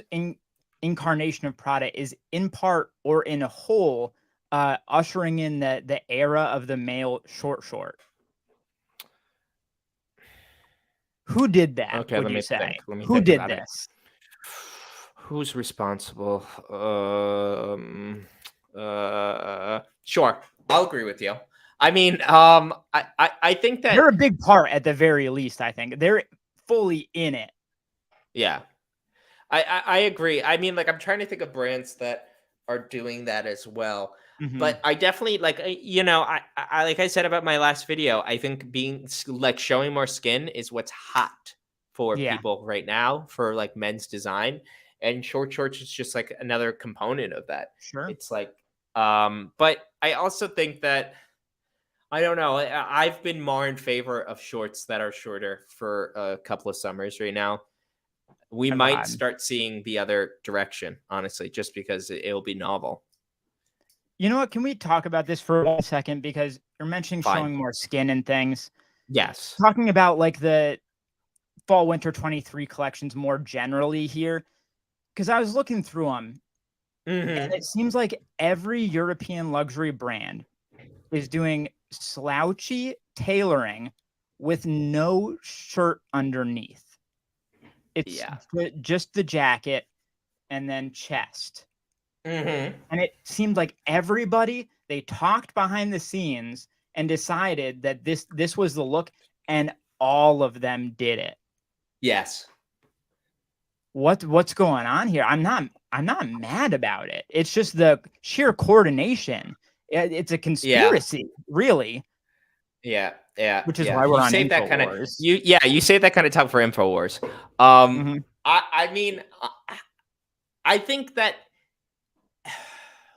[SPEAKER 2] incarnation of Prada is in part or in a whole ushering in the era of the male short? Who did that,
[SPEAKER 1] Okay,
[SPEAKER 2] would
[SPEAKER 1] let
[SPEAKER 2] you
[SPEAKER 1] me think.
[SPEAKER 2] say?
[SPEAKER 1] Let me
[SPEAKER 2] Who
[SPEAKER 1] think
[SPEAKER 2] did
[SPEAKER 1] about it.
[SPEAKER 2] this?
[SPEAKER 1] Who's responsible? Sure, I'll agree with you. I mean, I think
[SPEAKER 2] They're
[SPEAKER 1] that,
[SPEAKER 2] a big part at the very least, I think. They're fully in it.
[SPEAKER 1] yeah, I agree. I mean, like I'm trying to think of brands that are doing that as well.
[SPEAKER 2] Mhm.
[SPEAKER 1] But I definitely like, I like I said about my last video, I think like showing more skin is what's hot for
[SPEAKER 2] Yeah,
[SPEAKER 1] people right now for like men's design, and short shorts is just like another component of that.
[SPEAKER 2] sure.
[SPEAKER 1] It's like, but I also think that, I don't know. I've been more in favor of shorts that are shorter for a couple of summers right now. We
[SPEAKER 2] My
[SPEAKER 1] might
[SPEAKER 2] vibe.
[SPEAKER 1] start seeing the other direction, honestly, just because it'll be novel.
[SPEAKER 2] You know what? Can we talk about this for 1 second? Because you're mentioning
[SPEAKER 1] Fine.
[SPEAKER 2] showing more skin and things.
[SPEAKER 1] Yes.
[SPEAKER 2] Talking about like the fall winter 23 collections more generally here, because I was looking through them, and
[SPEAKER 1] Hmm.
[SPEAKER 2] it seems like every European luxury brand is doing slouchy tailoring with no shirt underneath. It's
[SPEAKER 1] Yeah.
[SPEAKER 2] just the jacket and then chest.
[SPEAKER 1] Hmm.
[SPEAKER 2] And it seemed like everybody, they talked behind the scenes and decided that this was the look, and all of them did it.
[SPEAKER 1] Yes.
[SPEAKER 2] What's going on here? I'm not mad about it. It's just the sheer coordination. It's a
[SPEAKER 1] Yeah.
[SPEAKER 2] conspiracy, really,
[SPEAKER 1] Yeah. Yeah.
[SPEAKER 2] which is
[SPEAKER 1] Yeah.
[SPEAKER 2] why
[SPEAKER 1] You
[SPEAKER 2] we're on
[SPEAKER 1] save that kind of,
[SPEAKER 2] InfoWars.
[SPEAKER 1] you save that kind of time for InfoWars. Um,
[SPEAKER 2] Mhm.
[SPEAKER 1] I mean, I think that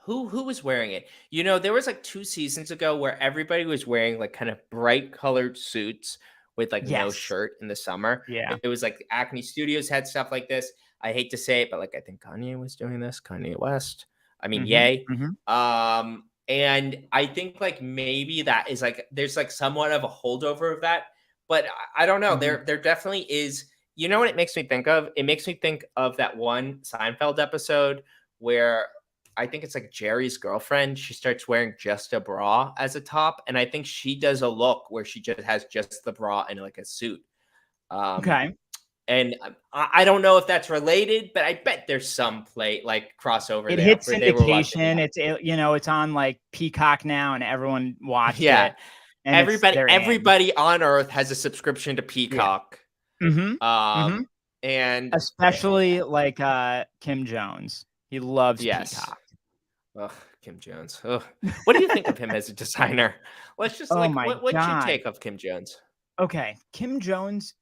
[SPEAKER 1] who was wearing it? There was like 2 seasons ago where everybody was wearing like kind of bright colored suits with like no
[SPEAKER 2] Yes.
[SPEAKER 1] shirt in the summer.
[SPEAKER 2] Yeah.
[SPEAKER 1] It was like Acne Studios had stuff like this. I hate to say it, but like I think Kanye was doing this, Kanye West. I mean,
[SPEAKER 2] Mhm.
[SPEAKER 1] yay.
[SPEAKER 2] Mhm.
[SPEAKER 1] And I think like maybe that is like there's like somewhat of a holdover of that, but I don't know.
[SPEAKER 2] Mhm.
[SPEAKER 1] There definitely is. You know what it makes me think of? It makes me think of that one Seinfeld episode where I think it's like Jerry's girlfriend. She starts wearing just a bra as a top, and I think she does a look where she just has just the bra and like a suit. Um,
[SPEAKER 2] Okay.
[SPEAKER 1] and I don't know if that's related, but I bet there's some play like crossover
[SPEAKER 2] It
[SPEAKER 1] there
[SPEAKER 2] hit
[SPEAKER 1] where they were watching.
[SPEAKER 2] syndication. It's on like Peacock now, and everyone watched
[SPEAKER 1] Yeah,
[SPEAKER 2] it, and it's
[SPEAKER 1] everybody
[SPEAKER 2] they're in.
[SPEAKER 1] everybody on Earth has a subscription to
[SPEAKER 2] Yeah.
[SPEAKER 1] Peacock.
[SPEAKER 2] Mhm. Mhm.
[SPEAKER 1] Um, and
[SPEAKER 2] Especially like Kim Jones. He loves
[SPEAKER 1] yes,
[SPEAKER 2] Peacock.
[SPEAKER 1] ugh, Kim Jones. Ugh. What do you think of him as a designer? Let's just
[SPEAKER 2] Oh
[SPEAKER 1] like
[SPEAKER 2] my
[SPEAKER 1] what's your
[SPEAKER 2] god.
[SPEAKER 1] take of Kim Jones?
[SPEAKER 2] Okay, Kim Jones,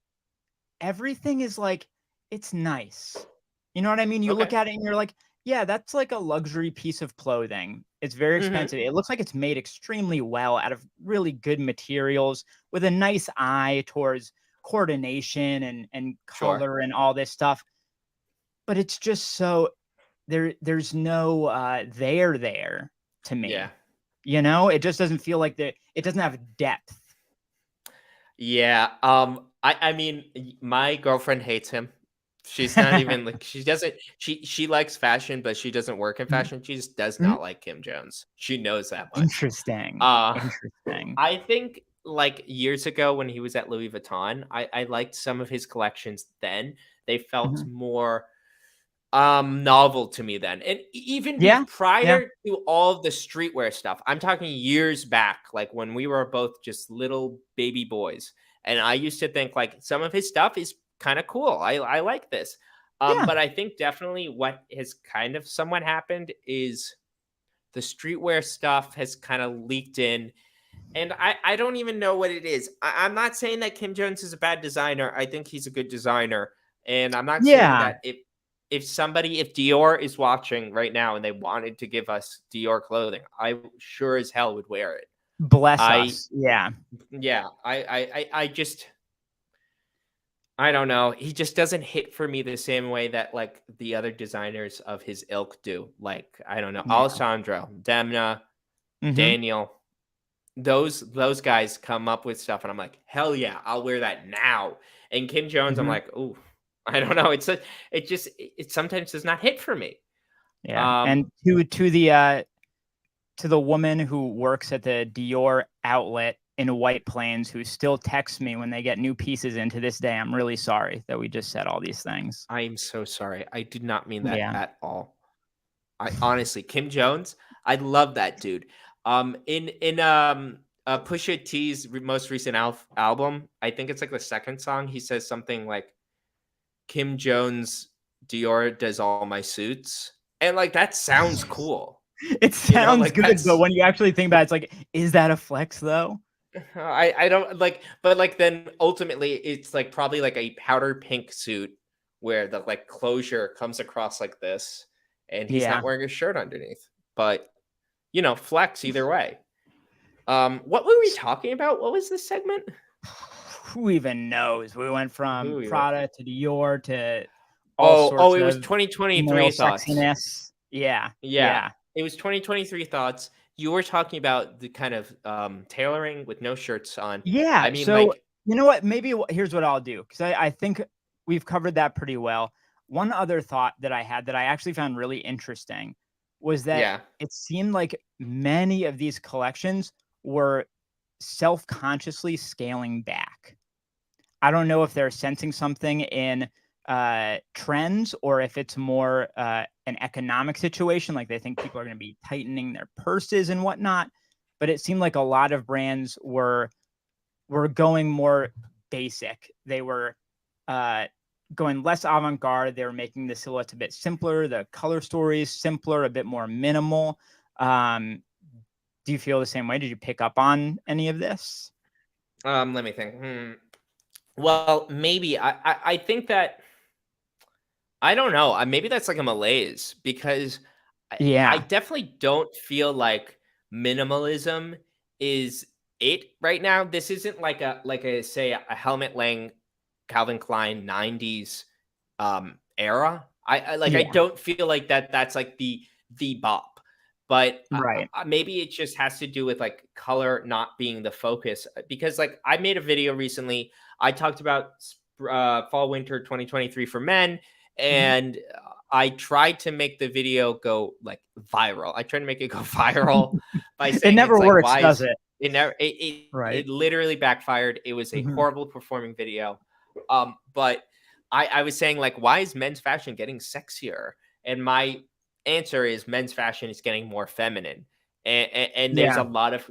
[SPEAKER 2] everything is like, it's nice. You know what I mean? You look
[SPEAKER 1] Okay.
[SPEAKER 2] at it and you're like, yeah, that's like a luxury piece of clothing. It's very
[SPEAKER 1] Hmm.
[SPEAKER 2] expensive. It looks like it's made extremely well out of really good materials with a nice eye towards coordination and
[SPEAKER 1] Sure.
[SPEAKER 2] color and all this stuff. But it's just so there's no there to
[SPEAKER 1] Yeah.
[SPEAKER 2] me. You know, it just doesn't feel like it doesn't have depth.
[SPEAKER 1] Yeah. I mean, my girlfriend hates him. She's not even like she doesn't she likes fashion, but she doesn't work in
[SPEAKER 2] Mhm.
[SPEAKER 1] fashion. She just does
[SPEAKER 2] Mhm.
[SPEAKER 1] not like Kim Jones. She knows that much.
[SPEAKER 2] Interesting.
[SPEAKER 1] Uh
[SPEAKER 2] Interesting.
[SPEAKER 1] I think like years ago when he was at Louis Vuitton, I liked some of his collections then. They felt
[SPEAKER 2] Mhm.
[SPEAKER 1] more novel to me then. And even
[SPEAKER 2] Yeah. Yeah.
[SPEAKER 1] prior to all of the streetwear stuff, I'm talking years back, like when we were both just little baby boys And I used to think like some of his stuff is kind of cool. I like this.
[SPEAKER 2] Yeah.
[SPEAKER 1] But I think definitely what has kind of somewhat happened is the streetwear stuff has kind of leaked in. And I don't even know what it is. I'm not saying that Kim Jones is a bad designer. I think he's a good designer. And I'm not saying
[SPEAKER 2] Yeah.
[SPEAKER 1] that if Dior is watching right now and they wanted to give us Dior clothing, I sure as hell would wear it.
[SPEAKER 2] Bless us. Yeah.
[SPEAKER 1] Yeah. I just I don't know. He just doesn't hit for me the same way that like the other designers of his ilk do. Like, I don't know,
[SPEAKER 2] Yeah.
[SPEAKER 1] Alessandro, Demna,
[SPEAKER 2] Mm-hmm.
[SPEAKER 1] Daniel. Those guys come up with stuff and I'm like, hell yeah, I'll wear that now. And Kim Jones, I'm
[SPEAKER 2] Mm-hmm.
[SPEAKER 1] like, oh, I don't know. It sometimes does not hit for me.
[SPEAKER 2] Yeah. And to the woman who works at the Dior outlet in White Plains who still texts me when they get new pieces in to this day, I'm really sorry that we just said all these things.
[SPEAKER 1] I am so sorry. I did not mean that
[SPEAKER 2] Yeah.
[SPEAKER 1] at all. I honestly, Kim Jones, I love that dude. In Pusha T's most recent album, I think it's like the second song. He says something like, "Kim Jones, Dior does all my suits," and like that sounds cool.
[SPEAKER 2] It sounds
[SPEAKER 1] like
[SPEAKER 2] good, but when you actually think about it, it's like, is that a flex though?
[SPEAKER 1] I don't like, but like then ultimately it's like probably like a powder pink suit where the like closure comes across like this, and he's
[SPEAKER 2] Yeah.
[SPEAKER 1] not wearing a shirt underneath. But flex either way. What were we talking about? What was this segment?
[SPEAKER 2] Who even knows? We went from Prada to Dior to
[SPEAKER 1] all
[SPEAKER 2] sorts
[SPEAKER 1] it was
[SPEAKER 2] of
[SPEAKER 1] 2023 thoughts.
[SPEAKER 2] Sexiness. Yeah.
[SPEAKER 1] It was 2023 thoughts. You were talking about the kind of tailoring with no shirts on.
[SPEAKER 2] Yeah.
[SPEAKER 1] I mean,
[SPEAKER 2] so
[SPEAKER 1] like,
[SPEAKER 2] you know what? Maybe here's what I'll do, because I think we've covered that pretty well. One other thought that I had that I actually found really interesting was that it seemed like many of these collections were self-consciously scaling back. I don't know if they're sensing something in trends or if it's more an economic situation, like they think people are going to be tightening their purses and whatnot. But it seemed like a lot of brands were going more basic. They were going less avant-garde. They were making the silhouettes a bit simpler, the color stories simpler, a bit more minimal. Do you feel the same way? Did you pick up on any of this?
[SPEAKER 1] Let me think. Well, maybe I think that I don't know. Maybe that's like a malaise because I definitely don't feel like minimalism is it right now. This isn't like a say a Helmut Lang, Calvin Klein 90s era. I don't feel like that's like the bop. But
[SPEAKER 2] right.
[SPEAKER 1] Maybe it just has to do with like color not being the focus, because like I made a video recently. I talked about fall winter 2023 for men, and I tried to make the video go like viral. I tried to make it go viral by saying
[SPEAKER 2] it never
[SPEAKER 1] it's
[SPEAKER 2] works,
[SPEAKER 1] like,
[SPEAKER 2] does it?
[SPEAKER 1] It never. It literally backfired. It was a horrible performing video. But I was saying like, why is men's fashion getting sexier? And my answer is men's fashion is getting more feminine, and there's a lot of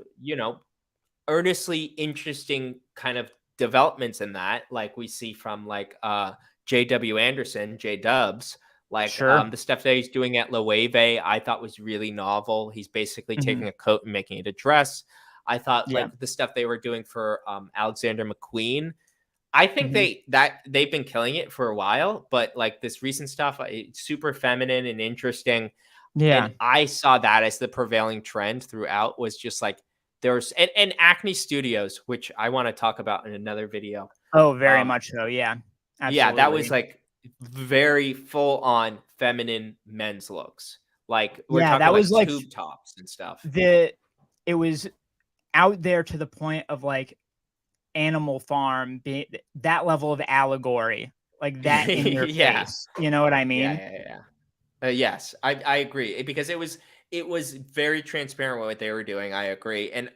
[SPEAKER 1] earnestly interesting kind of developments in that, like we see from like JW Anderson, J Dubs, like the stuff that he's doing at Loewe, I thought was really novel. He's basically taking a coat and making it a dress. I thought like the stuff they were doing for Alexander McQueen, I think they've been killing it for a while, but like this recent stuff, it's super feminine and interesting.
[SPEAKER 2] Yeah.
[SPEAKER 1] And I saw that as the prevailing trend throughout, was just like there's and Acne Studios, which I want to talk about in another video.
[SPEAKER 2] Oh, very much so. Yeah. Absolutely.
[SPEAKER 1] Yeah, that was like very full on feminine men's looks. Like we're talking
[SPEAKER 2] that was like
[SPEAKER 1] tube tops and stuff.
[SPEAKER 2] It was out there to the point of like Animal Farm, that level of allegory, like that in your face. You know what I mean?
[SPEAKER 1] Yes, I agree, because it was very transparent what they were doing. I agree, and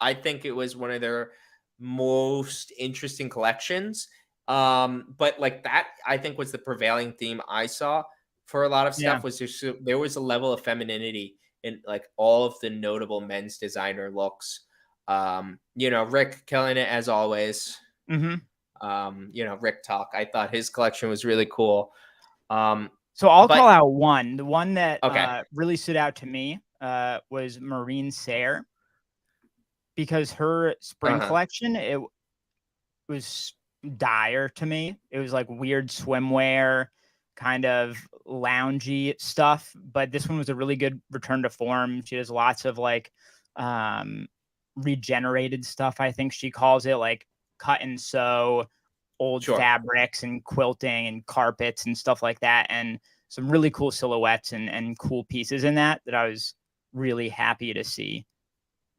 [SPEAKER 1] I think it was one of their most interesting collections. But like that, I think was the prevailing theme I saw for a lot of stuff. Was just there was a level of femininity in like all of the notable men's designer looks. Rick killing it as always. Rick Talk. I thought his collection was really cool.
[SPEAKER 2] So I'll call out one. The one that
[SPEAKER 1] okay.
[SPEAKER 2] really stood out to me was Marine Serre, because her spring collection, it was dire to me. It was like weird swimwear, kind of loungy stuff, but this one was a really good return to form. She does lots of like regenerated stuff, I think she calls it, like cut and sew old fabrics and quilting and carpets and stuff like that, and some really cool silhouettes and cool pieces in that I was really happy to see.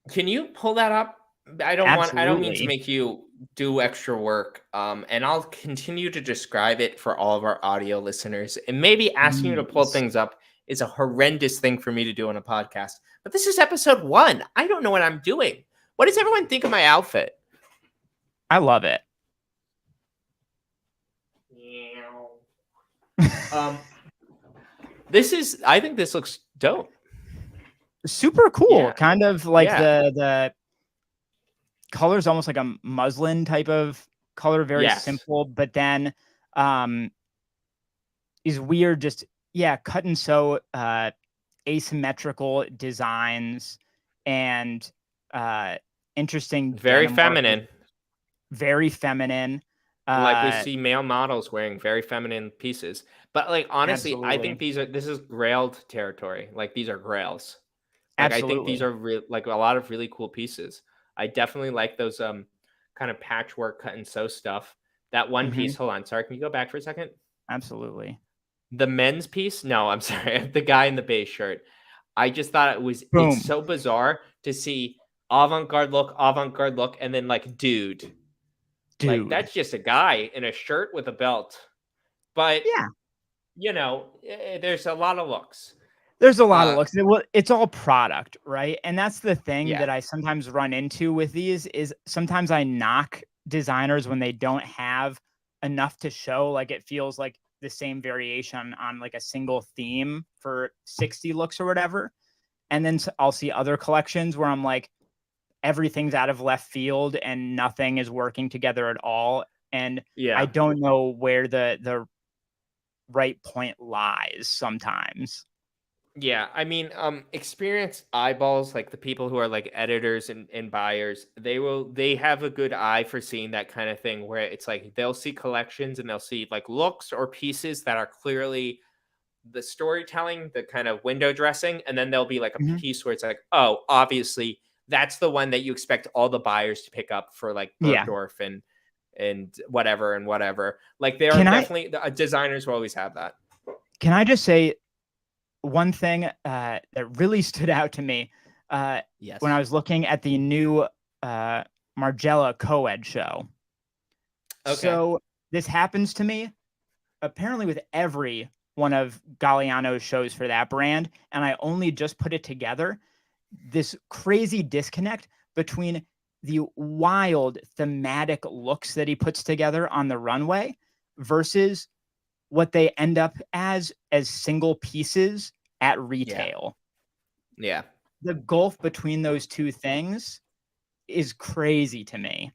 [SPEAKER 1] Can you pull that up? I don't mean to make you do extra work. And I'll continue to describe it for all of our audio listeners. And maybe asking you to pull things up is a horrendous thing for me to do on a podcast. But this is episode 1. I don't know what I'm doing. What does everyone think of my outfit?
[SPEAKER 2] I love it.
[SPEAKER 1] I think this looks dope.
[SPEAKER 2] Super cool. Kind of like the color's almost like a muslin type of color, very simple, but then is weird, just cut and sew asymmetrical designs and interesting,
[SPEAKER 1] very feminine.
[SPEAKER 2] Very feminine.
[SPEAKER 1] Like we see male models wearing very feminine pieces. But like honestly, absolutely. I think this is grailed territory. Like these are grails. Like absolutely. I think these are like a lot of really cool pieces. I definitely like those kind of patchwork cut and sew stuff. That one piece, hold on, sorry, can you go back for a second?
[SPEAKER 2] Absolutely.
[SPEAKER 1] The men's piece? No, I'm sorry. The guy in the beige shirt. I just thought it's so bizarre to see avant-garde look, and then like dude. Like that's just a guy in a shirt with a belt. But there's a lot of looks.
[SPEAKER 2] There's a lot of looks. Well, it's all product, right? And that's the thing that I sometimes run into with these is sometimes I knock designers when they don't have enough to show. Like it feels like the same variation on like a single theme for 60 looks or whatever. And then I'll see other collections where I'm like, everything's out of left field and nothing is working together at all. And I don't know where the right point lies sometimes.
[SPEAKER 1] Yeah, I mean, experienced eyeballs, like the people who are like editors and buyers, they have a good eye for seeing that kind of thing where it's like they'll see collections and they'll see like looks or pieces that are clearly the storytelling, the kind of window dressing, and then there'll be like a piece where it's like, oh, obviously that's the one that you expect all the buyers to pick up for like Bergdorf and whatever. Like there are definitely designers will always have that.
[SPEAKER 2] Can I just say one thing that really stood out to me when I was looking at the new Margiela co-ed show. Okay. So this happens to me apparently with every one of Galliano's shows for that brand, and I only just put it together. This crazy disconnect between the wild thematic looks that he puts together on the runway versus what they end up as single pieces at retail.
[SPEAKER 1] Yeah.
[SPEAKER 2] The gulf between those two things is crazy to me.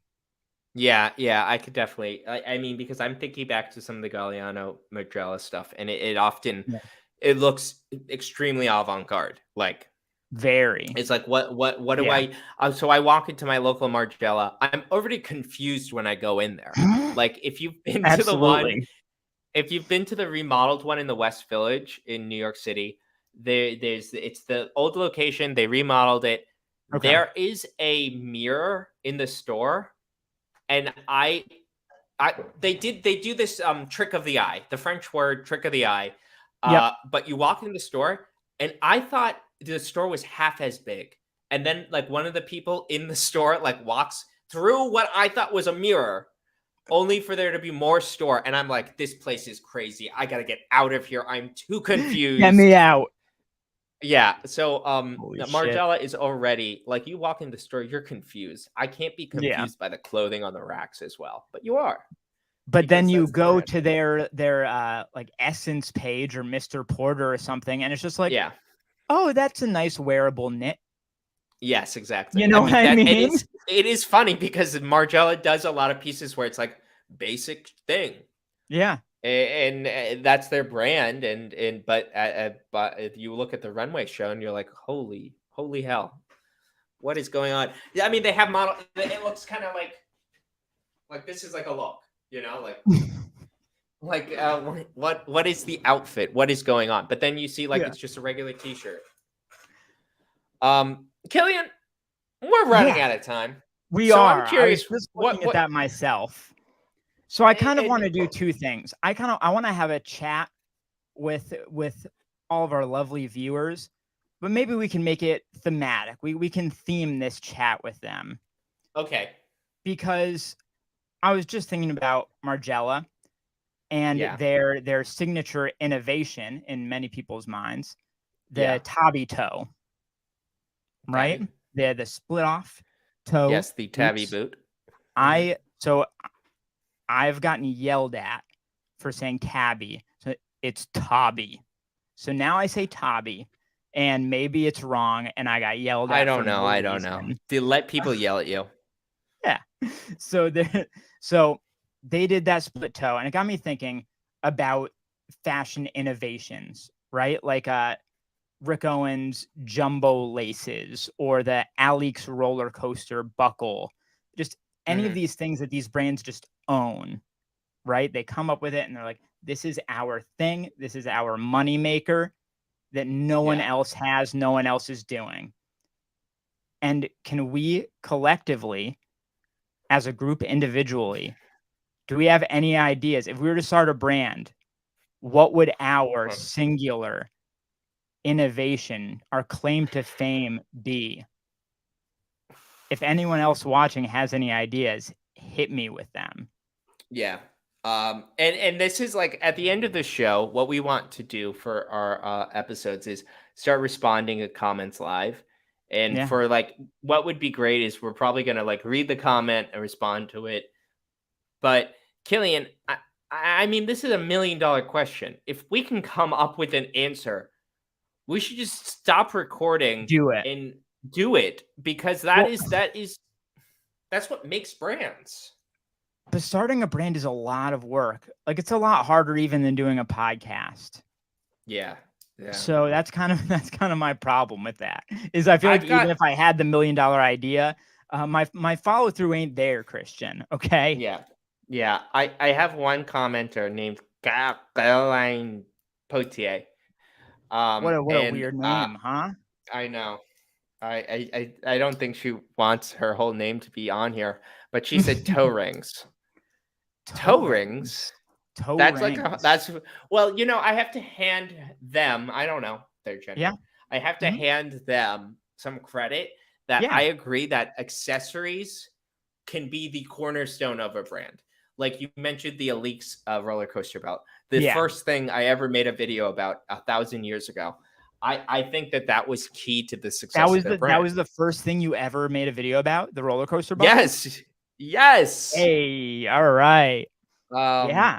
[SPEAKER 1] Yeah, I could definitely. I mean, because I'm thinking back to some of the Galliano Margiela stuff, and it often it looks extremely avant-garde. Like
[SPEAKER 2] very.
[SPEAKER 1] It's like what do I? So I walk into my local Margiela. I'm already confused when I go in there. Like if you've been to the one, if you've been to the remodeled one in the West Village in New York City, it's the old location. They remodeled it. Okay. There is a mirror in the store. And they do this trick of the eye, the French word trick of the eye. But you walk in the store, and I thought the store was half as big. And then like one of the people in the store like walks through what I thought was a mirror, only for there to be more store. And I'm like, this place is crazy. I gotta get out of here. I'm too confused.
[SPEAKER 2] Get me out.
[SPEAKER 1] Yeah, so Margiela is already like you walk in the store, you're confused. I can't be confused by the clothing on the racks as well, but you are.
[SPEAKER 2] But then you go to their like Essence page or Mr. Porter or something, and it's just like, oh, that's a nice wearable knit.
[SPEAKER 1] Yes, exactly.
[SPEAKER 2] You know what I mean?
[SPEAKER 1] it is funny because Margiela does a lot of pieces where it's like basic thing.
[SPEAKER 2] Yeah.
[SPEAKER 1] And that's their brand, but if you look at the runway show and you're like, holy hell, what is going on? Yeah, I mean, they have model. It looks kind of like this is like a look, what is the outfit? What is going on? But then you see it's just a regular t-shirt. Killian, we're running out of time.
[SPEAKER 2] We
[SPEAKER 1] so
[SPEAKER 2] are.
[SPEAKER 1] I'm curious.
[SPEAKER 2] I was just looking at that myself. So I kind of want to do two things. I want to have a chat with all of our lovely viewers, but maybe we can make it thematic. We can theme this chat with them.
[SPEAKER 1] Okay.
[SPEAKER 2] Because I was just thinking about Margiela and their signature innovation in many people's minds, the tabby toe. Right? The split off toe.
[SPEAKER 1] Yes, the tabby boot.
[SPEAKER 2] I've gotten yelled at for saying tabby. So it's tabby. So now I say tabby, and maybe it's wrong, and I got yelled at.
[SPEAKER 1] I don't know. To let people yell at you.
[SPEAKER 2] Yeah. So they did that split toe, and it got me thinking about fashion innovations, right? Like Rick Owens jumbo laces or the Alix roller coaster buckle, just any of these things that these brands just own, right? They come up with it and they're like, this is our thing. This is our money maker that no one else has, no one else is doing. And can we collectively, as a group individually, do we have any ideas? If we were to start a brand, what would our singular innovation, our claim to fame be? If anyone else watching has any ideas, hit me with them.
[SPEAKER 1] Yeah. And this is like at the end of the show, what we want to do for our episodes is start responding to comments live. And for what would be great is we're probably going to read the comment and respond to it. But Killian, I mean, this is $1 million question. If we can come up with an answer, we should just stop recording. And do it, because that's what makes brands.
[SPEAKER 2] But starting a brand is a lot of work. It's a lot harder even than doing a podcast.
[SPEAKER 1] Yeah.
[SPEAKER 2] So that's kind of my problem with that. Is I feel even if I had the $1 million idea, my follow through ain't there, Christian. Okay.
[SPEAKER 1] Yeah. I have one commenter named Caroline Potier.
[SPEAKER 2] What a weird name, huh?
[SPEAKER 1] I know. I don't think she wants her whole name to be on here, but she said toe rings. Toe rings. That's well, I have to hand them. I don't know their gender.
[SPEAKER 2] Yeah.
[SPEAKER 1] I have to hand them some credit that I agree that accessories can be the cornerstone of a brand. Like you mentioned the Alix roller coaster belt. The first thing I ever made a video about 1,000 years ago. I think that was key to the success of the brand.
[SPEAKER 2] That was the first thing you ever made a video about, the roller coaster belt?
[SPEAKER 1] Yes.
[SPEAKER 2] Hey, all right.
[SPEAKER 1] Yeah.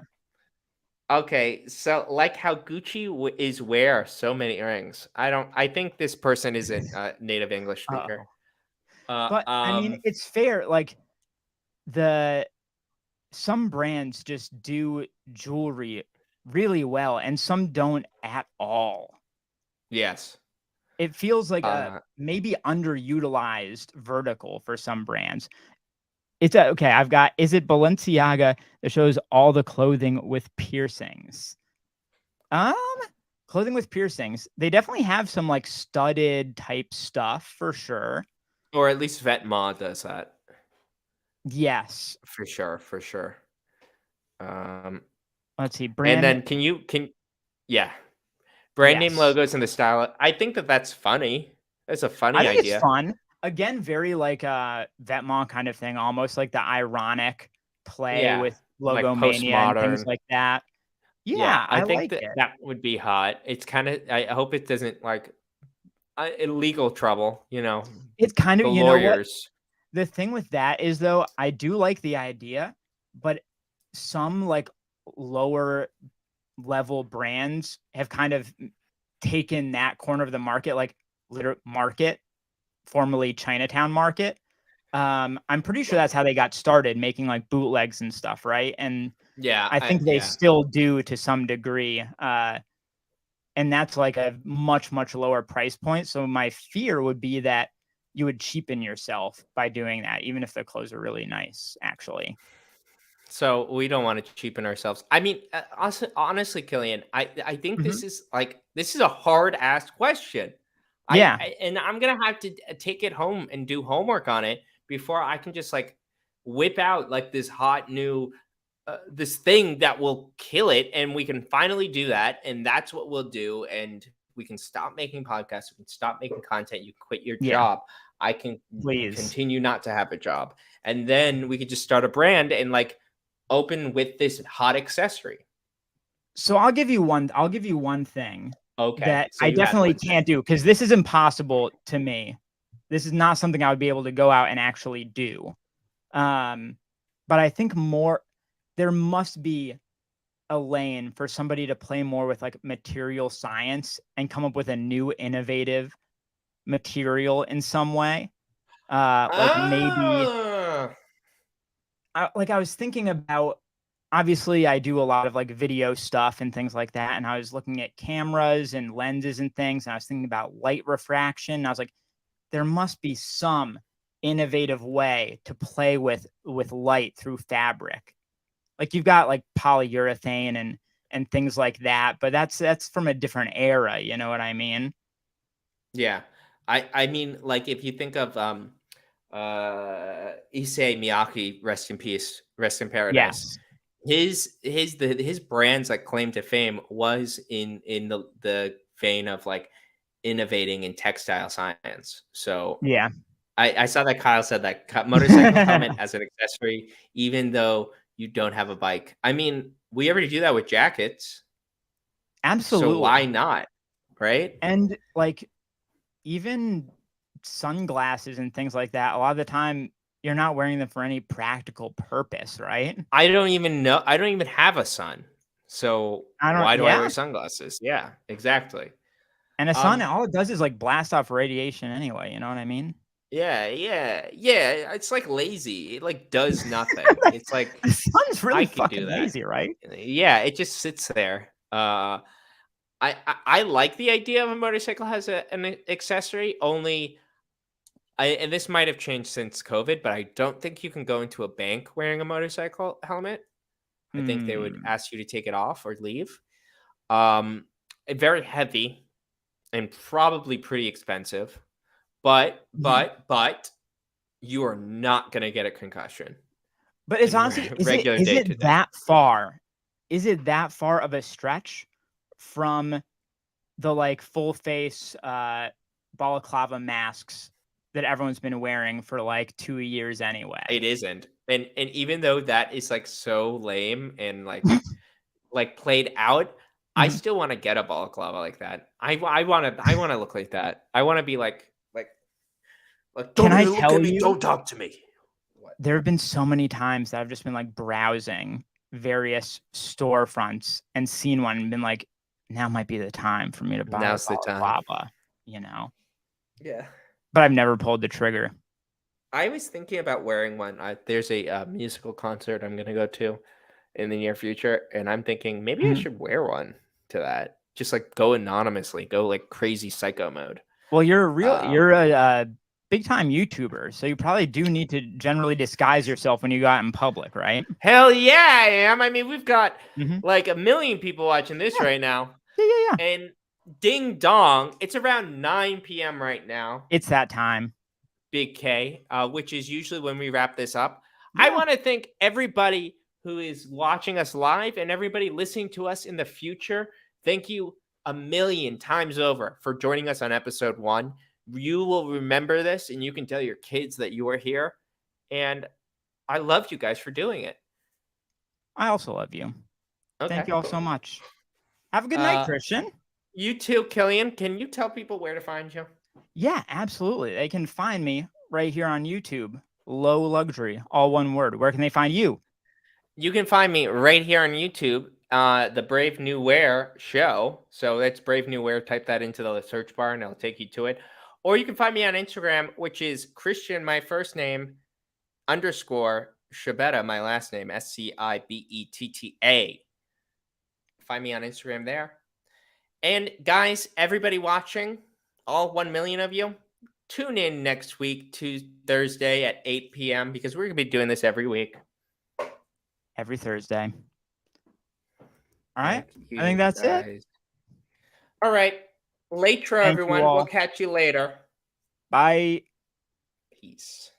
[SPEAKER 1] Okay, so how Gucci is wear so many earrings. I think this person isn't a native English speaker.
[SPEAKER 2] But I mean, it's fair. Some brands just do jewelry really well, and some don't at all.
[SPEAKER 1] Yes.
[SPEAKER 2] It feels like a maybe underutilized vertical for some brands. It's okay. Is it Balenciaga that shows all the clothing with piercings? Clothing with piercings. They definitely have some studded type stuff for sure.
[SPEAKER 1] Or at least Vetements does that.
[SPEAKER 2] Yes.
[SPEAKER 1] For sure.
[SPEAKER 2] Let's see. Brand.
[SPEAKER 1] And then brand name logos and the style. I think that's funny. That's a funny idea. I think
[SPEAKER 2] it's fun. Again, very Vetements kind of thing, almost like the ironic play with logomania and things like that. Yeah, I think
[SPEAKER 1] that would be hot. It's kind of. I hope it doesn't illegal trouble.
[SPEAKER 2] It's kind of
[SPEAKER 1] lawyers.
[SPEAKER 2] The thing with that is though, I do like the idea, but some lower level brands have kind of taken that corner of the market, formerly Chinatown market, I'm pretty sure that's how they got started, making like bootlegs and stuff, right? And
[SPEAKER 1] Yeah,
[SPEAKER 2] I think they still do to some degree. And that's like a much, much lower price point. So my fear would be that you would cheapen yourself by doing that, even if the clothes are really nice, actually.
[SPEAKER 1] So we don't want to cheapen ourselves. I mean, honestly, Killian, I think
[SPEAKER 2] Mhm.
[SPEAKER 1] this is a hard asked question.
[SPEAKER 2] Yeah.
[SPEAKER 1] And I'm gonna have to take it home and do homework on it before I can just like whip out like this hot new this thing that will kill it, and we can finally do that, and that's what we'll do, and we can stop making podcasts, we can stop making content, you quit your
[SPEAKER 2] Yeah.
[SPEAKER 1] job, I can
[SPEAKER 2] Please.
[SPEAKER 1] continue not to have a job, and then we could just start a brand and like open with this hot accessory.
[SPEAKER 2] So I'll give you one thing
[SPEAKER 1] Okay,
[SPEAKER 2] that
[SPEAKER 1] so
[SPEAKER 2] I
[SPEAKER 1] you have
[SPEAKER 2] definitely
[SPEAKER 1] what's it?
[SPEAKER 2] can't do, because this is impossible to me. This is not something I would be able to go out and actually do. But I think there must be a lane for somebody to play more with like material science and come up with a new innovative material in some way. Like maybe
[SPEAKER 1] Ah,
[SPEAKER 2] I was thinking about, obviously I do a lot of like video stuff and things like that. And I was looking at cameras and lenses and things. And I was thinking about light refraction. And I was like, there must be some innovative way to play with light through fabric. Like you've got like polyurethane and things like that, but that's from a different era, you know what I mean?
[SPEAKER 1] yeah, I mean, like if you think of Issei Miyake, rest in peace, rest in paradise.
[SPEAKER 2] Yes.
[SPEAKER 1] His brand's like claim to fame was in the vein of like innovating in textile science. So
[SPEAKER 2] Yeah.
[SPEAKER 1] I saw that Kyle said that motorcycle helmet as an accessory, even though you don't have a bike. I mean, we already do that with jackets, so why
[SPEAKER 2] Absolutely.
[SPEAKER 1] not? Right?
[SPEAKER 2] And like even sunglasses and things like that, a lot of the time you're not wearing them for any practical purpose, right?
[SPEAKER 1] I don't even know. I don't even have a sun. So
[SPEAKER 2] I don't
[SPEAKER 1] why do I
[SPEAKER 2] Yeah.
[SPEAKER 1] wear sunglasses? Yeah, exactly.
[SPEAKER 2] And a sun,
[SPEAKER 1] Um,
[SPEAKER 2] all it does is like blast off radiation anyway, you know what I mean?
[SPEAKER 1] yeah. It's like lazy. It like does nothing. It's like
[SPEAKER 2] The sun's
[SPEAKER 1] I
[SPEAKER 2] really
[SPEAKER 1] could do
[SPEAKER 2] fucking
[SPEAKER 1] that.
[SPEAKER 2] lazy, right?
[SPEAKER 1] Yeah, it just sits there. I like the idea of a motorcycle has an accessory. Only and this might have changed since COVID, but I don't think you can go into a bank wearing a motorcycle helmet. I think they would
[SPEAKER 2] Hmm.
[SPEAKER 1] ask you to take it off or leave. Um, very heavy and probably pretty expensive.
[SPEAKER 2] Mhm.
[SPEAKER 1] But you are not gonna get a concussion
[SPEAKER 2] But it's
[SPEAKER 1] in
[SPEAKER 2] honestly,
[SPEAKER 1] regular
[SPEAKER 2] is
[SPEAKER 1] day
[SPEAKER 2] it
[SPEAKER 1] to day.
[SPEAKER 2] that far? Is it that far of a stretch from the like full face balaclava masks that everyone's been wearing for like 2 years
[SPEAKER 1] It
[SPEAKER 2] anyway?
[SPEAKER 1] isn't, and even though that is like so lame and like played out, I
[SPEAKER 2] Mhm.
[SPEAKER 1] still want to get a balaclava like that. I want to look like that. I want to be like
[SPEAKER 2] Can
[SPEAKER 1] don't
[SPEAKER 2] I
[SPEAKER 1] even look
[SPEAKER 2] tell
[SPEAKER 1] at me.
[SPEAKER 2] you,
[SPEAKER 1] Don't talk to me. What?
[SPEAKER 2] there have been so many times that I've just been like browsing various storefronts and seen one and been like, now might be the time for me to buy a
[SPEAKER 1] Now's the time.
[SPEAKER 2] balaclava, you know?
[SPEAKER 1] Yeah.
[SPEAKER 2] But I've never pulled the trigger.
[SPEAKER 1] I was thinking about wearing one. There's a musical concert I'm gonna go to in the near future, and I'm thinking maybe I
[SPEAKER 2] Mhm.
[SPEAKER 1] should wear one to that. Just like go anonymously, go like crazy psycho mode.
[SPEAKER 2] Well,
[SPEAKER 1] Um,
[SPEAKER 2] you're a big time YouTuber, so you probably do need to generally disguise yourself when you go out in public, right?
[SPEAKER 1] Hell yeah, I am. I mean, we've got
[SPEAKER 2] Mhm.
[SPEAKER 1] like a million people watching this
[SPEAKER 2] Yeah.
[SPEAKER 1] right now,
[SPEAKER 2] Yeah.
[SPEAKER 1] and ding dong, it's around 9 p.m. right now.
[SPEAKER 2] It's that time.
[SPEAKER 1] Big K, which is usually when we wrap this up. I
[SPEAKER 2] Yeah.
[SPEAKER 1] want to thank everybody who is watching us live and everybody listening to us in the future. Thank you a million times over for joining us on episode 1. You will remember this and you can tell your kids that you are here. And I love you guys for doing it.
[SPEAKER 2] I also love you. Thank
[SPEAKER 1] Okay.
[SPEAKER 2] you all so much. Have a good night,
[SPEAKER 1] Uh,
[SPEAKER 2] Christian.
[SPEAKER 1] you too, Killian. Can you tell people where to find you?
[SPEAKER 2] Yeah, absolutely. They can find me right here on YouTube. Low Luxury, all one word. Where can they find you?
[SPEAKER 1] You can find me right here on YouTube, the Brave New Wear show. So that's Brave New Wear. Type that into the search bar and it'll take you to it. Or you can find me on Instagram, which is Christian, my first name, _ Shibetta, my last name, Cibetta. Find me on Instagram there. And guys, everybody watching, all 1 million of you, tune in next week to Thursday at 8 p.m. because we're going to be doing this every week.
[SPEAKER 2] Every Thursday. All right. I think that's it.
[SPEAKER 1] All right. Later, everyone. We'll catch you later.
[SPEAKER 2] Bye.
[SPEAKER 1] Peace.